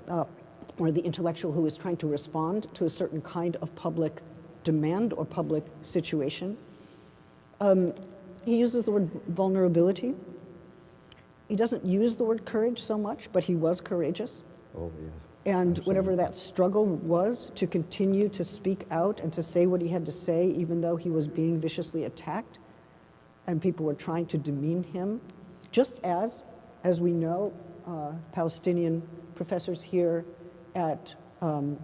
or the intellectual who is trying to respond to a certain kind of public demand or public situation. He uses the word vulnerability. He doesn't use the word courage so much, but he was courageous. Oh, yes. And whatever that struggle was, to continue to speak out and to say what he had to say, even though he was being viciously attacked and people were trying to demean him, just as we know, Palestinian professors here at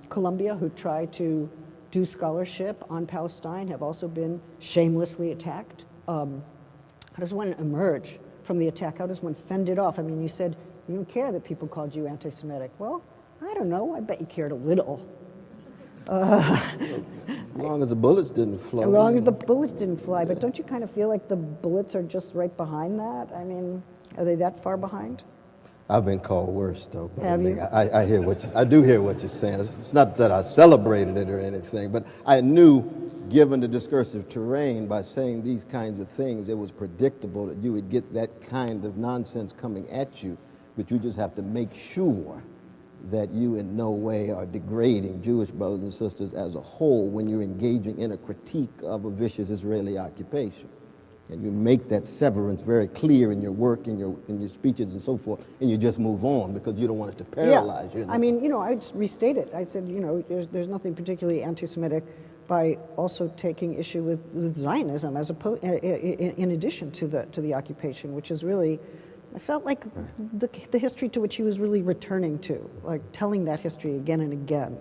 Columbia who try to do scholarship on Palestine have also been shamelessly attacked. How does one emerge from the attack? How does one fend it off? I mean, you said you don't care that people called you anti-Semitic. Well, I don't know. I bet you cared a little. As long as the bullets didn't fly. As long as the bullets didn't fly. But don't you kind of feel like the bullets are just right behind that? I mean, are they that far behind? I've been called worse, though. But Have you? I hear I do hear what you're saying. It's not that I celebrated it or anything, but I knew given the discursive terrain, by saying these kinds of things, it was predictable that you would get that kind of nonsense coming at you, but you just have to make sure that you in no way are degrading Jewish brothers and sisters as a whole when you're engaging in a critique of a vicious Israeli occupation. And you make that severance very clear in your work, in your speeches and so forth, and you just move on because you don't want it to paralyze you. I mean, I just restate it. I said, there's nothing particularly anti-Semitic by also taking issue with Zionism as in addition to the occupation, which is really, I felt like the history to which he was really returning to, like telling that history again and again.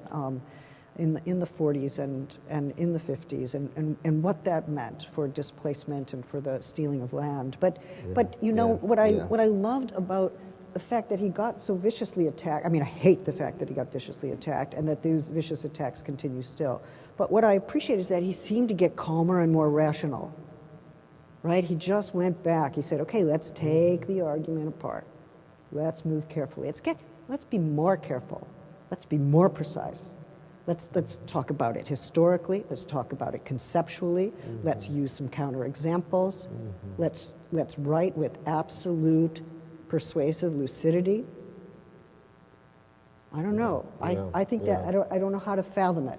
In the 40s and in the 50s, and what that meant for displacement and for the stealing of land. But what I loved about the fact that he got so viciously attacked, I mean, I hate the fact that he got viciously attacked and that these vicious attacks continue still. But what I appreciate is that he seemed to get calmer and more rational, right? He just went back. He said, okay, let's take the argument apart. Let's move carefully. Let's be more careful. Let's be more precise. Let's talk about it historically. Let's talk about it conceptually. Mm-hmm. Let's use some counterexamples. Mm-hmm. Let's write with absolute persuasive lucidity. I don't know. I think that I don't know how to fathom it,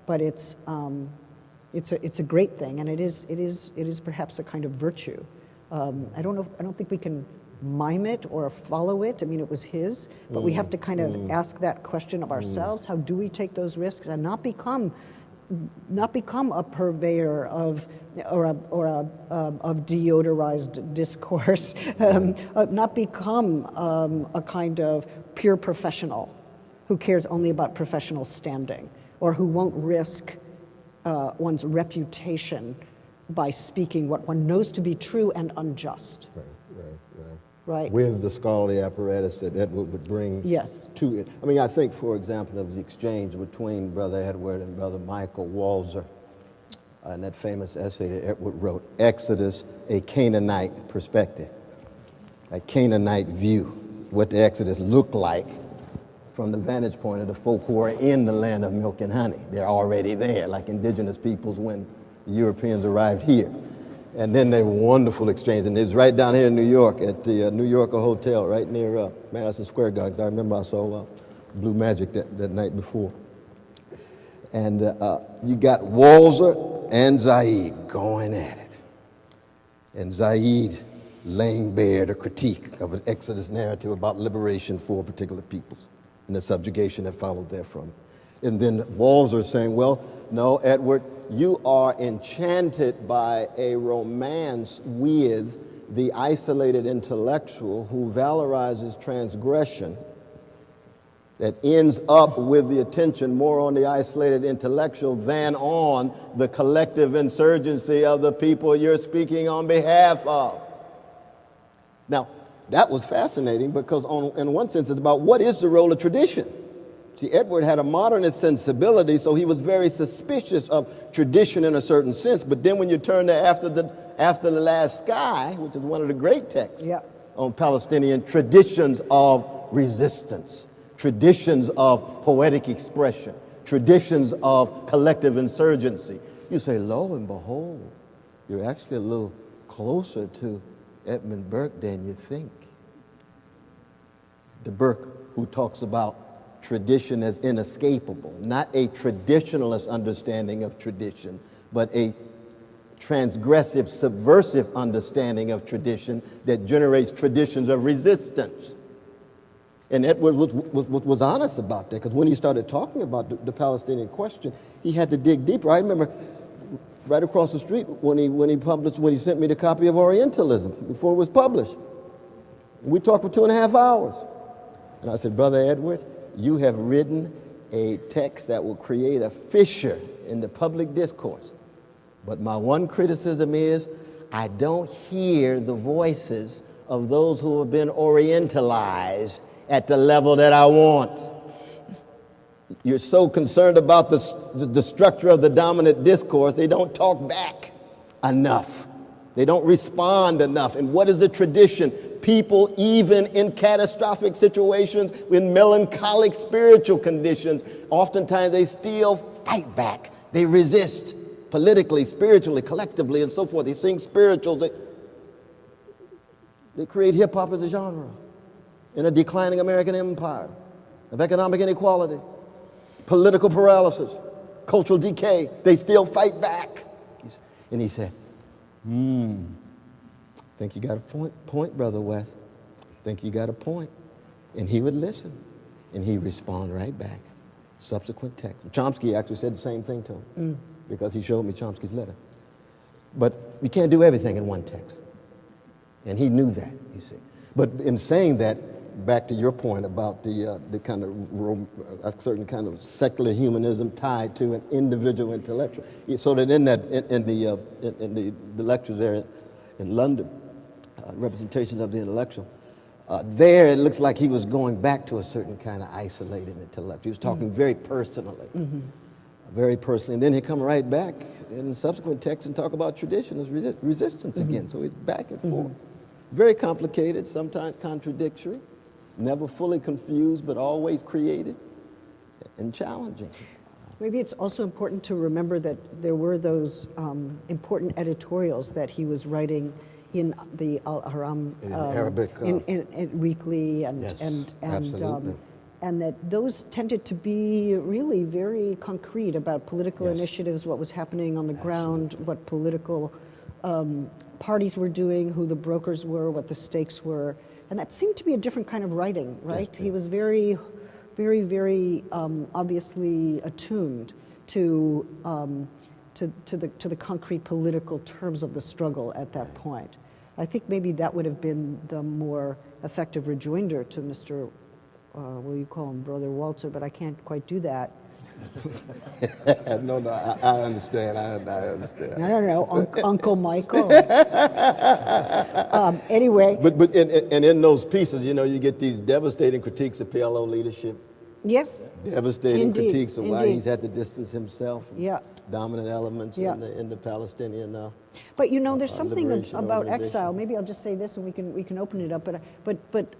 but it's a great thing, and it is perhaps a kind of virtue. I don't think we can mime it or follow it. I mean, it was his, but we have to kind of ask that question of ourselves. How do we take those risks and not become a purveyor of deodorized discourse, not become a kind of pure professional who cares only about professional standing, or who won't risk one's reputation by speaking what one knows to be true and unjust. Right. With the scholarly apparatus that Edward would bring to it. I mean, I think, for example, of the exchange between Brother Edward and Brother Michael Walzer, and that famous essay that Edward wrote, Exodus, a Canaanite Perspective, a Canaanite view, what the Exodus looked like from the vantage point of the folk who are in the land of milk and honey. They're already there, like indigenous peoples when the Europeans arrived here. And then they were wonderful exchange, and it was right down here in New York at the New Yorker Hotel, right near Madison Square Garden. 'Cause I remember I saw Blue Magic that night before. And you got Walzer and Zaid going at it. And Zaid laying bare the critique of an Exodus narrative about liberation for particular peoples and the subjugation that followed therefrom. And then Walzer saying, well, no, Edward, you are enchanted by a romance with the isolated intellectual who valorizes transgression that ends up with the attention more on the isolated intellectual than on the collective insurgency of the people you're speaking on behalf of. Now, that was fascinating because in one sense it's about what is the role of tradition. See, Edward had a modernist sensibility, so he was very suspicious of tradition in a certain sense. But then when you turn to After the Last Sky, which is one of the great texts on Palestinian traditions of resistance, traditions of poetic expression, traditions of collective insurgency, you say, lo and behold, you're actually a little closer to Edmund Burke than you think. The Burke who talks about tradition as inescapable, not a traditionalist understanding of tradition, but a transgressive, subversive understanding of tradition that generates traditions of resistance. And Edward was honest about that, because when he started talking about the Palestinian question, he had to dig deeper. I remember right across the street when he sent me the copy of Orientalism before it was published. We talked for 2.5 hours. And I said, Brother Edward, you have written a text that will create a fissure in the public discourse. But my one criticism is I don't hear the voices of those who have been orientalized at the level that I want. You're so concerned about the structure of the dominant discourse, they don't talk back enough. They don't respond enough. And what is the tradition? People, even in catastrophic situations, in melancholic spiritual conditions, oftentimes they still fight back. They resist. politically, spiritually, collectively, and so forth. They sing spiritual. They create hip-hop as a genre in a declining American empire of economic inequality, political paralysis, cultural decay. They still fight back. And he said, think you got a point, Brother West. Think you got a point. And he would listen, and he'd respond right back. Subsequent text. Chomsky actually said the same thing to him because he showed me Chomsky's letter. But you can't do everything in one text. And he knew that, you see. But in saying that, back to your point about the kind of a certain kind of secular humanism tied to an individual intellectual, so that in the lectures there in London, representations of the intellectual, there it looks like he was going back to a certain kind of isolated intellect. He was talking very personally, very personally, and then he'd come right back in subsequent texts and talk about tradition as resistance again. So he's back and forth. Very complicated, sometimes contradictory, never fully confused, but always creative and challenging. Maybe it's also important to remember that there were those important editorials that he was writing in the Al-Haram Arabic in weekly and that those tended to be really very concrete about political initiatives, what was happening on the ground, what political parties were doing, who the brokers were, what the stakes were, and that seemed to be a different kind of writing, right? He was very, very, very obviously attuned to the concrete political terms of the struggle at that point. I think maybe that would have been the more effective rejoinder to Mr. Well, you call him Brother Walter, but I can't quite do that. No, I understand. I understand. I don't know, Uncle Michael. Anyway. But in those pieces, you know, you get these devastating critiques of PLO leadership. Yes. Devastating critiques of why he's had to distance himself from dominant elements in the Palestinian. But you know, there's something about exile. Maybe I'll just say this, and we can open it up. But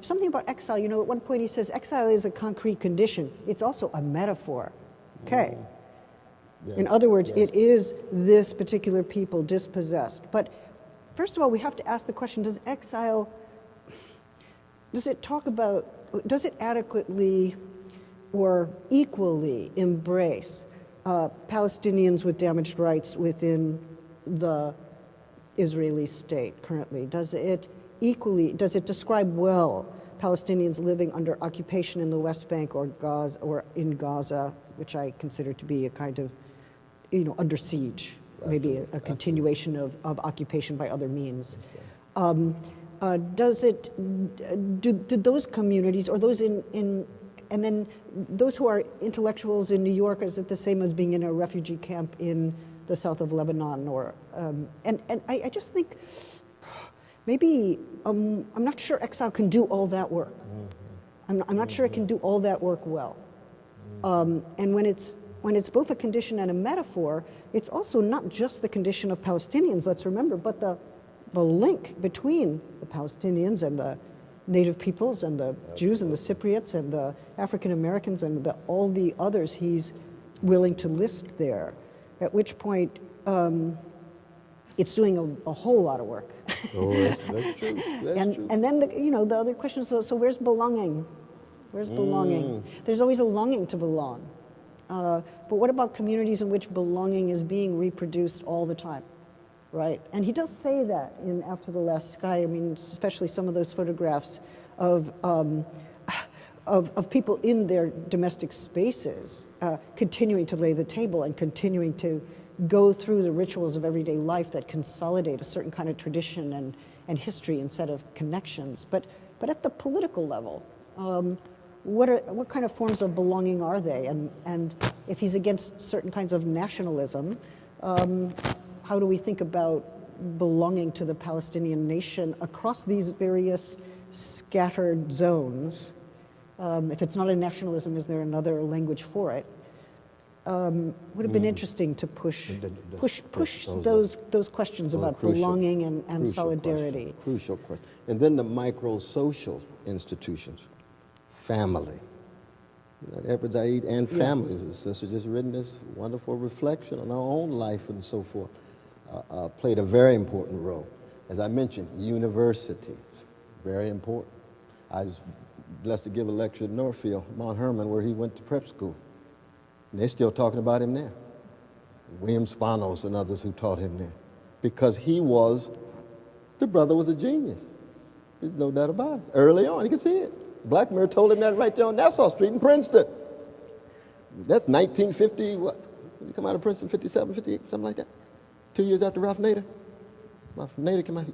something about exile. You know, at one point he says exile is a concrete condition. It's also a metaphor. Okay. In other words, it is this particular people dispossessed. But first of all, we have to ask the question: does exile? Does it adequately or equally embrace Palestinians with damaged rights within the Israeli state currently? Does it describe well Palestinians living under occupation in the West Bank or Gaza, or in Gaza, which I consider to be a kind of, you know, under siege, maybe a continuation of occupation by other means? Do those communities, or those and then those who are intellectuals in New York, is it the same as being in a refugee camp in the south of Lebanon? Or and I just think maybe I'm not sure exile can do all that work. I'm not sure it can do all that work well. And when it's both a condition and a metaphor, it's also not just the condition of Palestinians, let's remember, but the link between the Palestinians and the native peoples and the Jews and the Cypriots and the African Americans and all the others he's willing to list there, at which point it's doing a whole lot of work. Oh, that's true. That's true. And then the other question is, so where's belonging? Where's belonging? There's always a longing to belong. But what about communities in which belonging is being reproduced all the time? Right, and he does say that in After the Last Sky. I mean, especially some of those photographs of people in their domestic spaces continuing to lay the table and continuing to go through the rituals of everyday life that consolidate a certain kind of tradition and history instead of connections. But at the political level, what kind of forms of belonging are they? And if he's against certain kinds of nationalism, how do we think about belonging to the Palestinian nation across these various scattered zones? If it's not a nationalism, is there another language for it? Would have been interesting to push those questions about belonging and solidarity. Crucial question. And then the micro-social institutions, family, Edward Said and family. The sister just written this wonderful reflection on her own life and so forth. Played a very important role. As I mentioned, universities, very important. I was blessed to give a lecture at Northfield, Mount Hermon, where he went to prep school. And they're still talking about him there. William Spanos and others who taught him there. Because the brother was a genius. There's no doubt about it. Early on, you can see it. Blackmer told him that right there on Nassau Street in Princeton. That's 1950, what? Did he come out of Princeton, 57, 58, something like that? 2 years after Ralph Nader. Ralph Nader came out,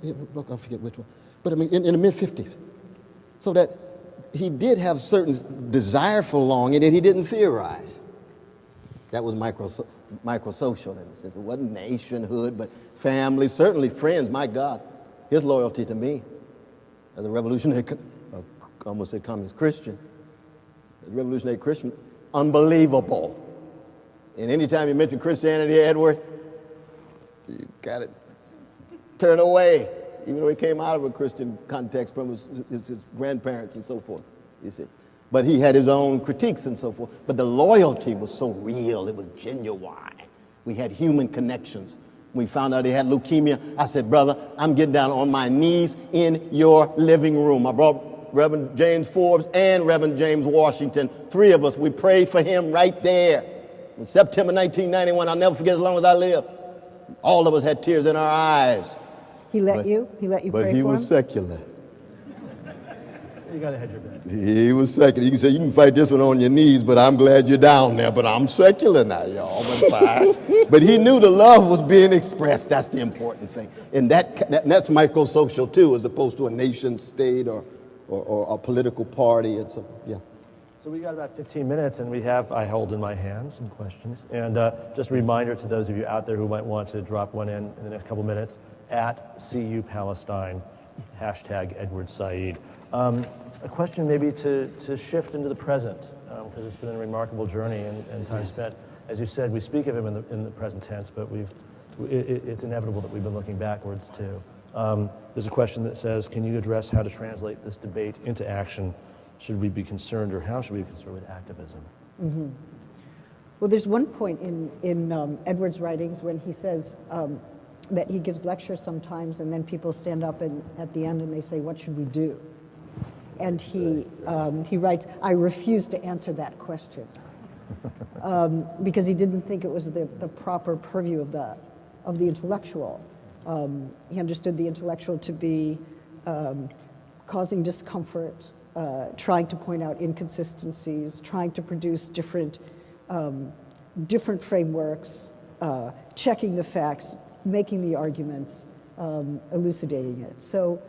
I forget which one. But I mean, in the mid-50s. So that he did have certain desire for longing that he didn't theorize. That was microsocial in a sense. It wasn't nationhood, but family, certainly friends. My God, his loyalty to me as a revolutionary, I almost said communist Christian, as a revolutionary Christian, unbelievable. And anytime you mention Christianity, Edward, you got to turn away, even though he came out of a Christian context from his grandparents and so forth, you see. But he had his own critiques and so forth. But the loyalty was so real, it was genuine. We had human connections. We found out he had leukemia. I said, brother, I'm getting down on my knees in your living room. I brought Reverend James Forbes and Reverend James Washington. 3 of us, we prayed for him right there. In September 1991, I'll never forget as long as I live. All of us had tears in our eyes. He let you pray for him? But he was secular. You got to hedge your bets. He was secular. You can say, you can fight this one on your knees, but I'm glad you're down there. But I'm secular now, y'all. But he knew the love was being expressed. That's the important thing. And that's microsocial, too, as opposed to a nation state or a political party. And so, yeah. So we got about 15 minutes, and I hold in my hand some questions. And just a reminder to those of you out there who might want to drop one in the next couple minutes, at CU Palestine, hashtag Edward Said. A question maybe to shift into the present, because it's been a remarkable journey and time spent. As you said, we speak of him in the present tense, but it's inevitable that we've been looking backwards too. There's a question that says, can you address how to translate this debate into action? Should we be concerned, or how should we be concerned with activism? Mm-hmm. Well, there's one point in Edward's writings when he says that he gives lectures sometimes, and then people stand up at the end and they say, what should we do? And he writes, I refuse to answer that question, because he didn't think it was the proper purview of the intellectual. He understood the intellectual to be causing discomfort, trying to point out inconsistencies, trying to produce different frameworks, checking the facts, making the arguments, elucidating it. So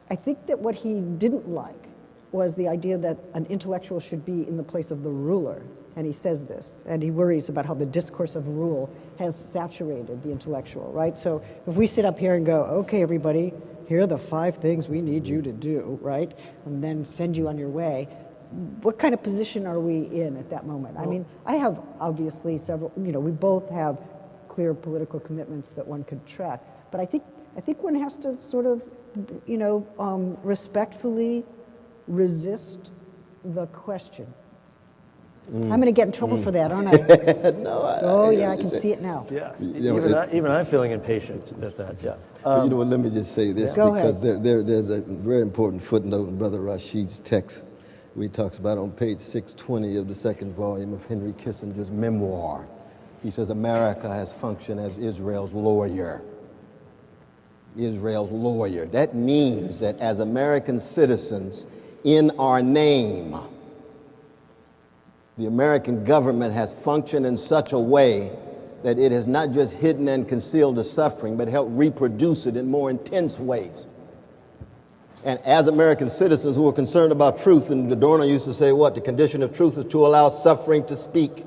I think that what he didn't like was the idea that an intellectual should be in the place of the ruler. And he says this, and he worries about how the discourse of rule has saturated the intellectual, right? So if we sit up here and go, okay, everybody, here are the 5 things we need you to do, right? And then send you on your way. What kind of position are we in at that moment? I mean, I have obviously several, we both have clear political commitments that one could track. But I think one has to sort of, respectfully resist the question. I'm going to get in trouble for that, aren't I? No, I can see it now. Yes, even I'm feeling impatient at that, yeah. Let me just say this, because there's a very important footnote in Brother Rashid's text where he talks about on page 620 of the 2nd volume of Henry Kissinger's memoir. He says, America has functioned as Israel's lawyer. Israel's lawyer. That means that as American citizens, in our name, the American government has functioned in such a way that it has not just hidden and concealed the suffering, but helped reproduce it in more intense ways. And as American citizens who are concerned about truth, and Adorno used to say, the condition of truth is to allow suffering to speak.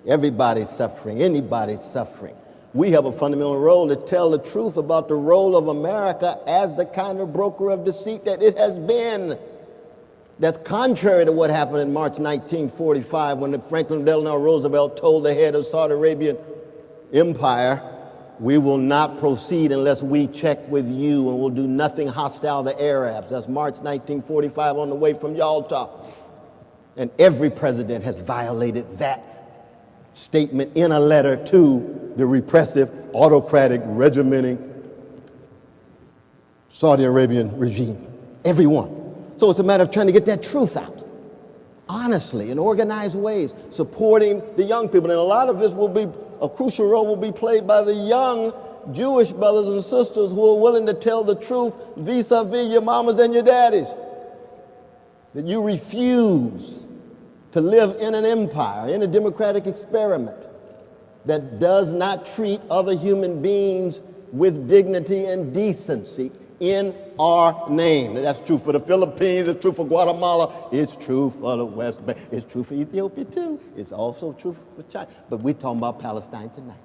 Everybody's suffering, anybody's suffering. We have a fundamental role to tell the truth about the role of America as the kind of broker of deceit that it has been. That's contrary to what happened in March 1945 when Franklin Delano Roosevelt told the head of Saudi Arabian Empire, we will not proceed unless we check with you, and we'll do nothing hostile to Arabs. That's March 1945 on the way from Yalta. And every president has violated that statement in a letter to the repressive, autocratic, regimenting Saudi Arabian regime. Every one. So it's a matter of trying to get that truth out, honestly, in organized ways, supporting the young people. And a lot of this will be, a crucial role will be played by the young Jewish brothers and sisters who are willing to tell the truth vis-a-vis your mamas and your daddies. That you refuse to live in an empire, in a democratic experiment that does not treat other human beings with dignity and decency in our name. That's true for the Philippines, it's true for Guatemala, it's true for the West Bank, it's true for Ethiopia too, it's also true for China. But we're talking about Palestine tonight.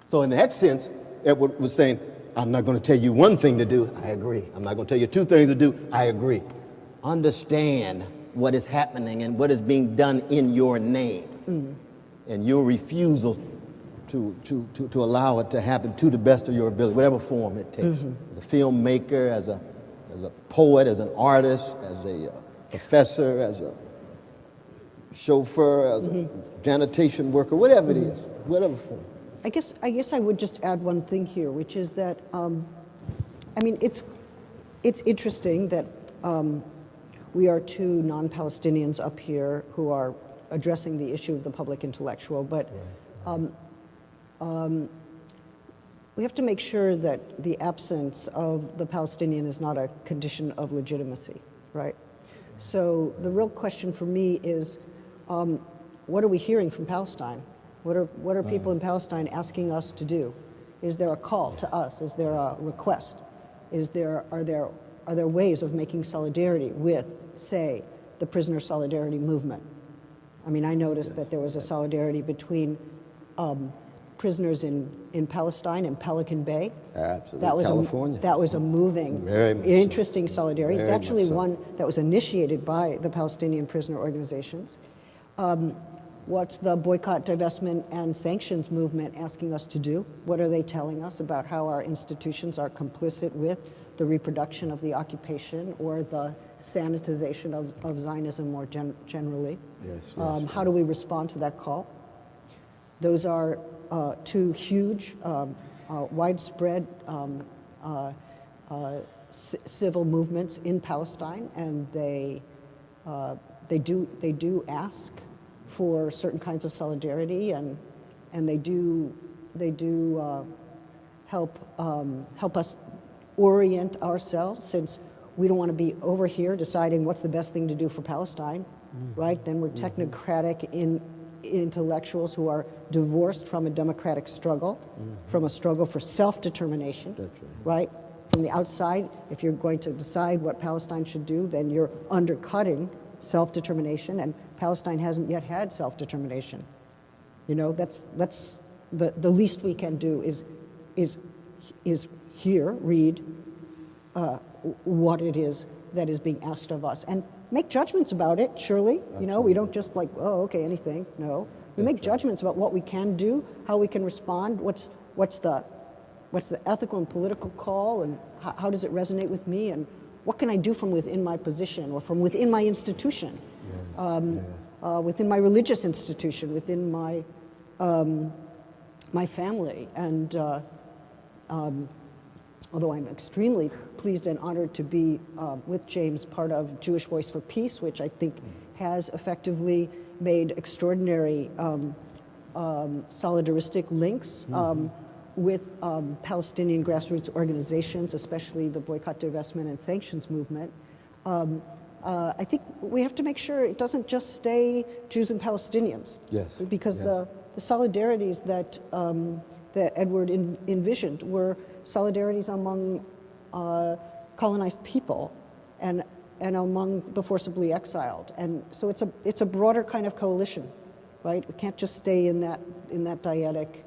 So in that sense, Edward was saying, I'm not going to tell you one thing to do, I agree. I'm not going to tell you two things to do, I agree. Understand what is happening and what is being done in your name. And your refusal to allow it to happen to the best of your ability, whatever form it takes. As a filmmaker, as a poet, as an artist, as a professor, as a chauffeur, as a sanitation worker, whatever it is, whatever form. I guess I would just add one thing here, which is that I mean it's interesting that we are two non-Palestinians up here who are addressing the issue of the public intellectual, but we have to make sure that the absence of the Palestinian is not a condition of legitimacy, right? So the real question for me is, what are we hearing from Palestine? What are people in Palestine asking us to do? Is there a call to us? Is there a request? Are there ways of making solidarity with, say, the prisoner solidarity movement? I mean, I noticed that there was a solidarity between prisoners in Palestine and Pelican Bay. Absolutely. That was a moving, interesting solidarity. It's actually one that was initiated by the Palestinian prisoner organizations. What's the boycott, divestment, and sanctions movement asking us to do? What are they telling us about how our institutions are complicit with the reproduction of the occupation or the sanitization of Zionism more generally? How do we respond to that call? Those are two huge, widespread civil movements in Palestine, and they do ask for certain kinds of solidarity, and they do help us orient ourselves, since we don't want to be over here deciding what's the best thing to do for Palestine, right? Then we're technocratic intellectuals who are divorced from a democratic struggle, from a struggle for self-determination, right? From the outside, if you're going to decide what Palestine should do, then you're undercutting self-determination, and Palestine hasn't yet had self-determination. You know, that's the least we can do is hear, read what it is that is being asked of us, and make judgments about it, surely. Absolutely. You know, we don't just like, oh, okay, anything. No. We make judgments about what we can do, how we can respond, what's the ethical and political call, and how does it resonate with me, and what can I do from within my position or from within my institution, within my religious institution, within my my family. And although I'm extremely pleased and honored to be with James, part of Jewish Voice for Peace, which I think has effectively made extraordinary solidaristic links with Palestinian grassroots organizations, especially the boycott, divestment, and sanctions movement. I think we have to make sure it doesn't just stay Jews and Palestinians. Because the solidarities that Edward envisioned were solidarities among colonized people and among the forcibly exiled, and so it's a broader kind of coalition, right? We can't just stay in that dyadic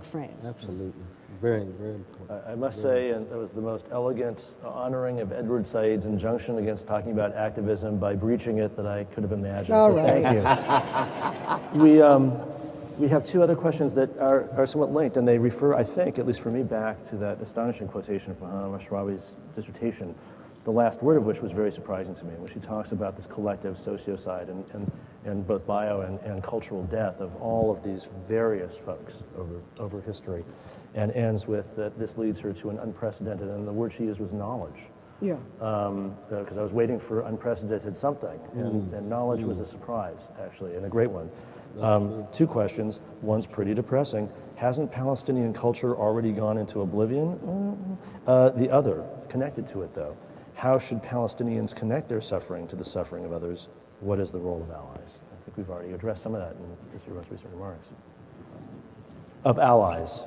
frame. Absolutely, very, very important. I must say, and that was the most elegant honoring of Edward Said's injunction against talking about activism by breaching it that I could have imagined. All so right. Thank you. We have two other questions that are somewhat linked, and they refer, I think, at least for me, back to that astonishing quotation from Ashrawi's dissertation. the last word of which was very surprising to me, when she talks about this collective sociocide and both bio and cultural death of all of these various folks over history, and ends with that this leads her to an unprecedented, and the word she used was knowledge. Yeah. Because I was waiting for unprecedented something, and knowledge was a surprise, actually, and a great one. Two questions. One's pretty depressing. Hasn't Palestinian culture already gone into oblivion? The other, connected to it though, how should Palestinians connect their suffering to the suffering of others? What is the role of allies? I think we've already addressed some of that in Mr. most recent remarks. Of allies.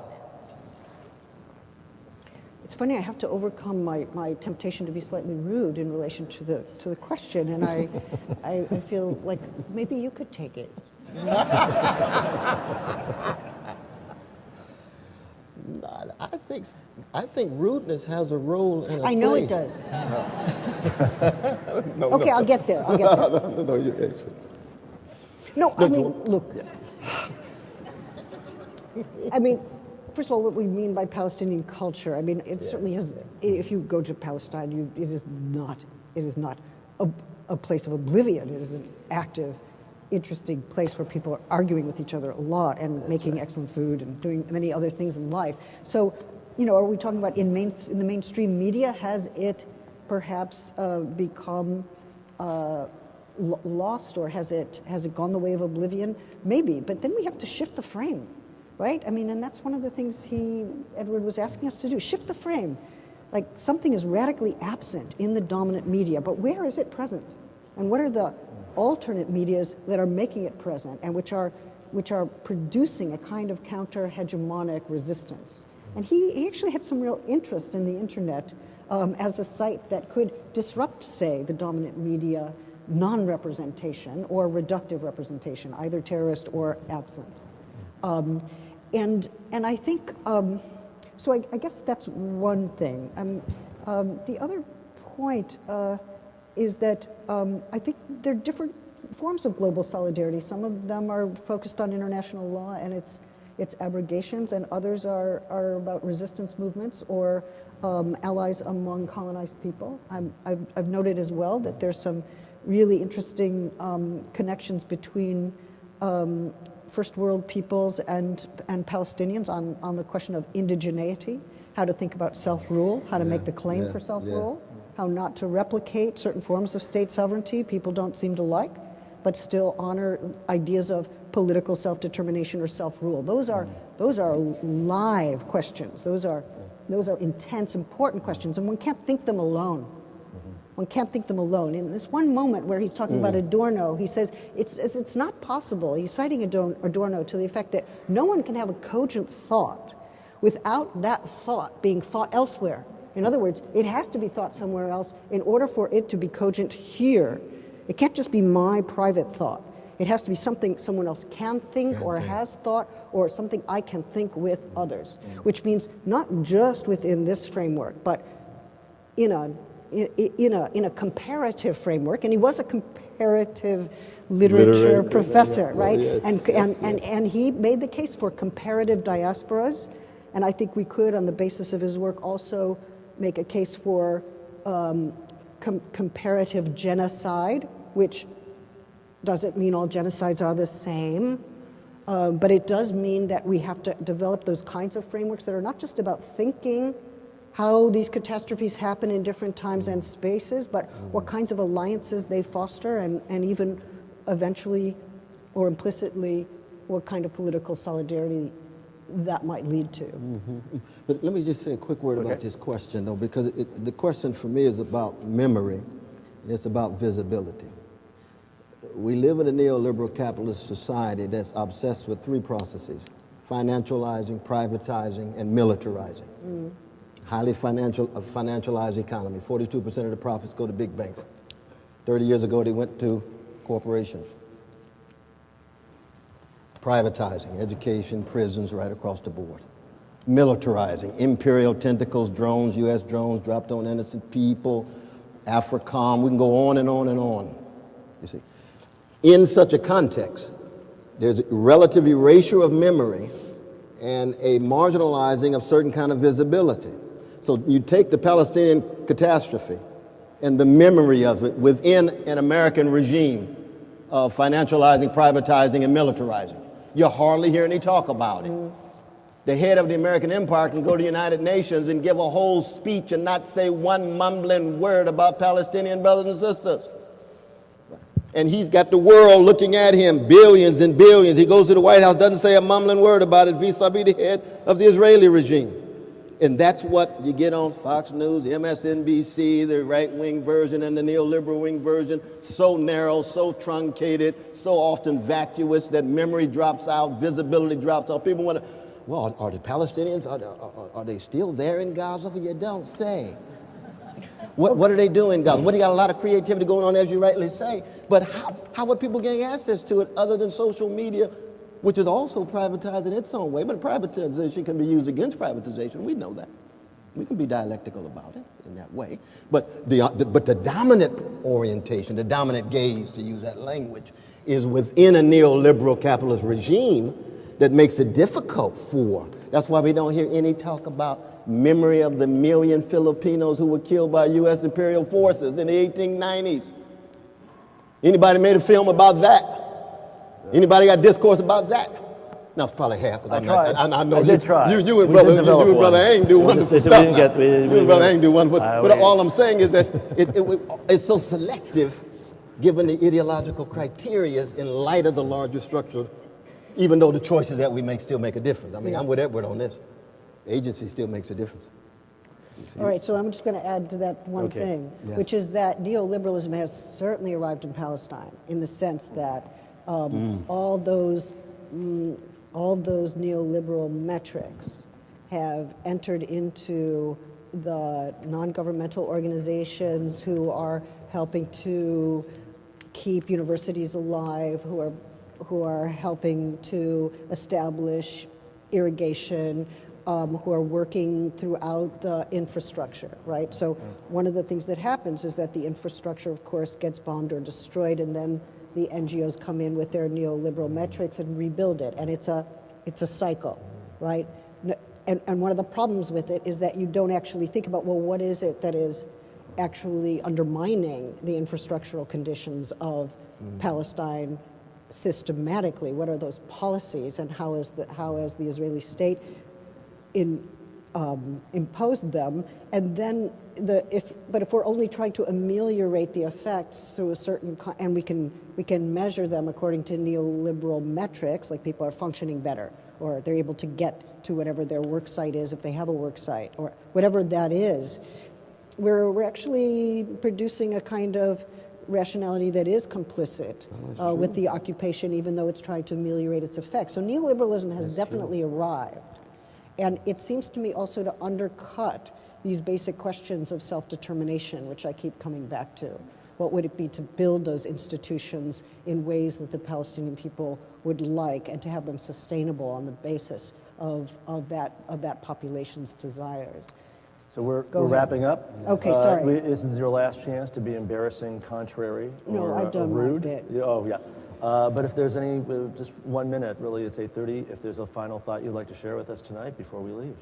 It's funny, I have to overcome my temptation to be slightly rude in relation to the question, and I feel like maybe you could take it. I think rudeness has a role in a I know place. it does. No, Okay, no. I'll get there. I'll get there. No, you actually. No, I mean, look. I mean, first of all, what we mean by Palestinian culture, I mean, it certainly is, if you go to Palestine, it is not a place of oblivion. It is an active, interesting place where people are arguing with each other a lot and making excellent food and doing many other things in life. So, are we talking about in the mainstream media? Has it perhaps become lost, or has it gone the way of oblivion? Maybe, but then we have to shift the frame, right? I mean, and that's one of the things Edward was asking us to do, shift the frame. Like something is radically absent in the dominant media, but where is it present? And what are the alternate medias that are making it present and which are producing a kind of counter-hegemonic resistance? And he actually had some real interest in the internet as a site that could disrupt, say, the dominant media non-representation or reductive representation, either terrorist or absent. And I think, so I guess that's one thing. The other point is that I think there are different forms of global solidarity. Some of them are focused on international law and its abrogations, and others are about resistance movements or allies among colonized people. I've noted as well that there's some really interesting connections between first world peoples and Palestinians on the question of indigeneity, how to think about self-rule, how to make the claim for self-rule, how not to replicate certain forms of state sovereignty people don't seem to like, but still honor ideas of political self-determination or self-rule. Those are live questions. Those are intense, important questions, and one can't think them alone. One can't think them alone. In this one moment where he's talking about Adorno, he says it's not possible. He's citing Adorno to the effect that no one can have a cogent thought without that thought being thought elsewhere. In other words, it has to be thought somewhere else in order for it to be cogent here. It can't just be my private thought. It has to be something someone else can think or has thought, or something I can think with others, which means not just within this framework, but in a comparative framework. And he was a comparative literature professor, right? And he made the case for comparative diasporas. And I think we could, on the basis of his work, also make a case for comparative genocide, which doesn't mean all genocides are the same, but it does mean that we have to develop those kinds of frameworks that are not just about thinking how these catastrophes happen in different times and spaces, but what kinds of alliances they foster, and even eventually or implicitly what kind of political solidarity that might lead to. But let me just say a quick word about this question, though, because the question for me is about memory, and it's about visibility. We live in a neoliberal capitalist society that's obsessed with three processes: financializing, privatizing, and militarizing. Highly financialized economy. 42% of the profits go to big banks. 30 years ago, they went to corporations. Privatizing, education, prisons, right across the board. Militarizing, imperial tentacles, drones, U.S. drones dropped on innocent people, AFRICOM, we can go on and on and on, you see. In such a context, there's a relative erasure of memory and a marginalizing of certain kind of visibility. So you take the Palestinian catastrophe, and the memory of it within an American regime of financializing, privatizing, and militarizing. You hardly hear any talk about it. The head of the American empire can go to the United Nations and give a whole speech and not say one mumbling word about Palestinian brothers and sisters. And he's got the world looking at him, billions and billions. He goes to the White House, doesn't say a mumbling word about it vis-a-vis the head of the Israeli regime. And that's what you get on Fox News, MSNBC, the right-wing version and the neoliberal wing version, so narrow, so truncated, so often vacuous that memory drops out, visibility drops out. People wonder, well, are the Palestinians, are they still there in Gaza? Well, you don't say. What are they doing in Gaza? What, you got a lot of creativity going on, as you rightly say, but how are people getting access to it other than social media, which is also privatized in its own way? But privatization can be used against privatization. We know that. We can be dialectical about it in that way. But the dominant orientation, the dominant gaze, to use that language, is within a neoliberal capitalist regime that makes it difficult for. That's why we don't hear any talk about memory of the million Filipinos who were killed by U.S. imperial forces in the 1890s. Anybody made a film about that? Anybody got discourse about that? No, it's probably half. I tried. I know I did try. You and brother Ang do wonderful stuff. You and brother Ang do wonderful. But all I'm saying is that it's so selective, given the ideological criteria in light of the larger structure. Even though the choices that we make still make a difference. I mean, I'm with Edward on this. Agency still makes a difference. All right, so I'm just going to add to that one thing, which is that neoliberalism has certainly arrived in Palestine in the sense that all those neoliberal metrics have entered into the non-governmental organizations who are helping to keep universities alive, who are helping to establish irrigation, who are working throughout the infrastructure, right? So one of the things that happens is that the infrastructure, of course, gets bombed or destroyed, and then the NGOs come in with their neoliberal metrics and rebuild it, and it's a cycle, right? And one of the problems with it is that you don't actually think about, well, what is it that is actually undermining the infrastructural conditions of Palestine systematically? What are those policies, and how has the Israeli state imposed them? And then if we're only trying to ameliorate the effects through a certain and we can measure them according to neoliberal metrics, like people are functioning better, or they're able to get to whatever their work site is if they have a work site, or whatever that is, we're actually producing a kind of rationality that is complicit with the occupation, even though it's trying to ameliorate its effects. So neoliberalism has definitely arrived. And it seems to me also to undercut these basic questions of self-determination, which I keep coming back to. What would it be to build those institutions in ways that the Palestinian people would like, and to have them sustainable on the basis of that population's desires? So we're wrapping up. Okay, sorry. This is your last chance to be embarrassing, contrary, or I've done rude. my bit. Oh, yeah. But if there's any, just 1 minute, really, it's 8:30, if there's a final thought you'd like to share with us tonight before we leave.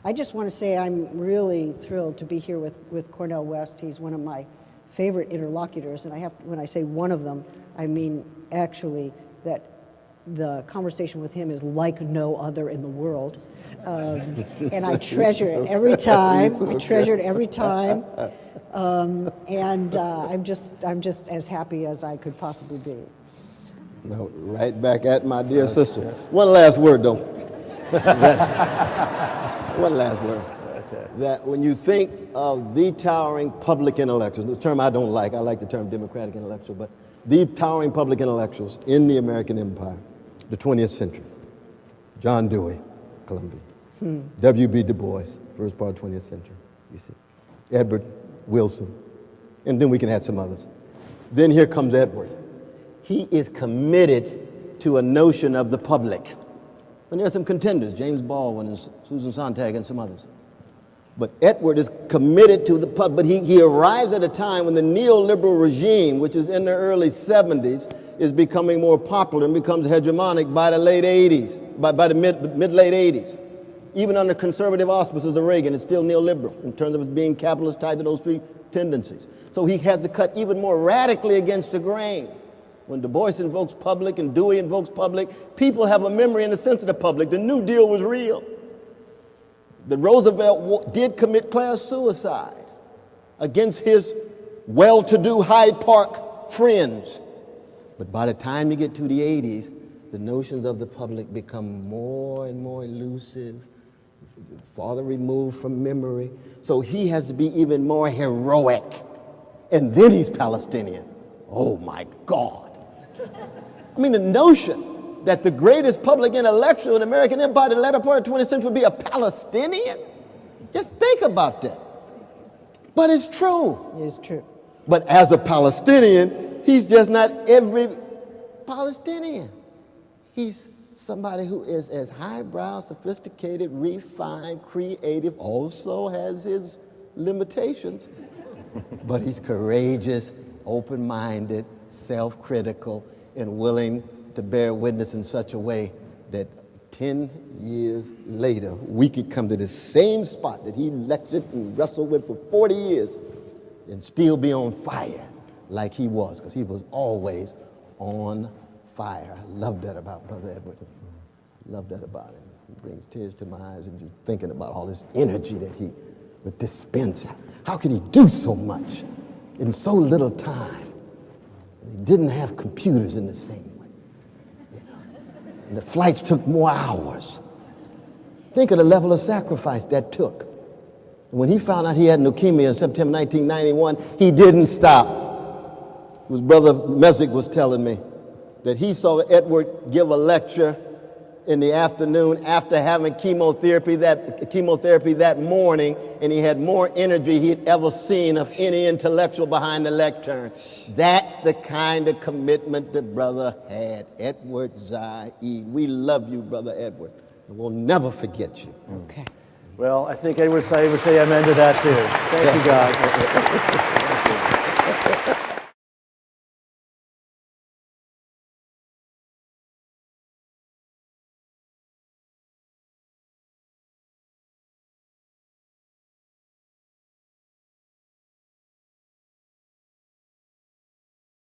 I just want to say I'm really thrilled to be here with Cornel West. He's one of my favorite interlocutors, and when I say one of them, I mean actually that the conversation with him is like no other in the world. And I treasure it every time. I treasure it every time. And I'm just as happy as I could possibly be. No, right back at my dear sister. One last word, though. One last word. Okay. That when you think of the towering public intellectuals, the term I don't like, I like the term democratic intellectual, but the towering public intellectuals in the American empire, the 20th century, John Dewey, Columbia, W.B. Du Bois, first part of the 20th century, you see, Edward Wilson, and then we can add some others. Then here comes Edward. He is committed to a notion of the public. And there are some contenders, James Baldwin and Susan Sontag and some others. But Edward is committed to the public, but he arrives at a time when the neoliberal regime, which is in the early 70s, is becoming more popular and becomes hegemonic by the late 80s, by the mid-late 80s. Even under conservative auspices of Reagan, it's still neoliberal in terms of it being capitalist tied to those three tendencies. So he has to cut even more radically against the grain. When Du Bois invokes public and Dewey invokes public, people have a memory in the sense of the public. The New Deal was real. That Roosevelt did commit class suicide against his well-to-do Hyde Park friends. But by the time you get to the 80s, the notions of the public become more and more elusive, farther removed from memory. So he has to be even more heroic. And then he's Palestinian. Oh my God. I mean, the notion that the greatest public intellectual in the American empire, the latter part of the 20th century, would be a Palestinian? Just think about that. But it's true. It is true. But as a Palestinian, he's just not every Palestinian. He's somebody who is as highbrow, sophisticated, refined, creative, also has his limitations. But he's courageous, open-minded, self-critical, and willing to bear witness in such a way that 10 years later, we could come to the same spot that he lectured and wrestled with for 40 years and still be on fire like he was, because he was always on fire. I love that about Brother Edward. I love that about him. It brings tears to my eyes and just thinking about all this energy that he would dispense. How could he do so much in so little time? He didn't have computers in the same way. You know? And the flights took more hours. Think of the level of sacrifice that took. And when he found out he had leukemia in September 1991, he didn't stop. His brother Messick was telling me that he saw Edward give a lecture in the afternoon after having chemotherapy that morning, and he had more energy he'd ever seen of any intellectual behind the lectern. That's the kind of commitment that brother had, Edward Said. We love you, Brother Edward, and we'll never forget you. Okay. Well, I think Edward Said would say amen to that too. Thank you, guys.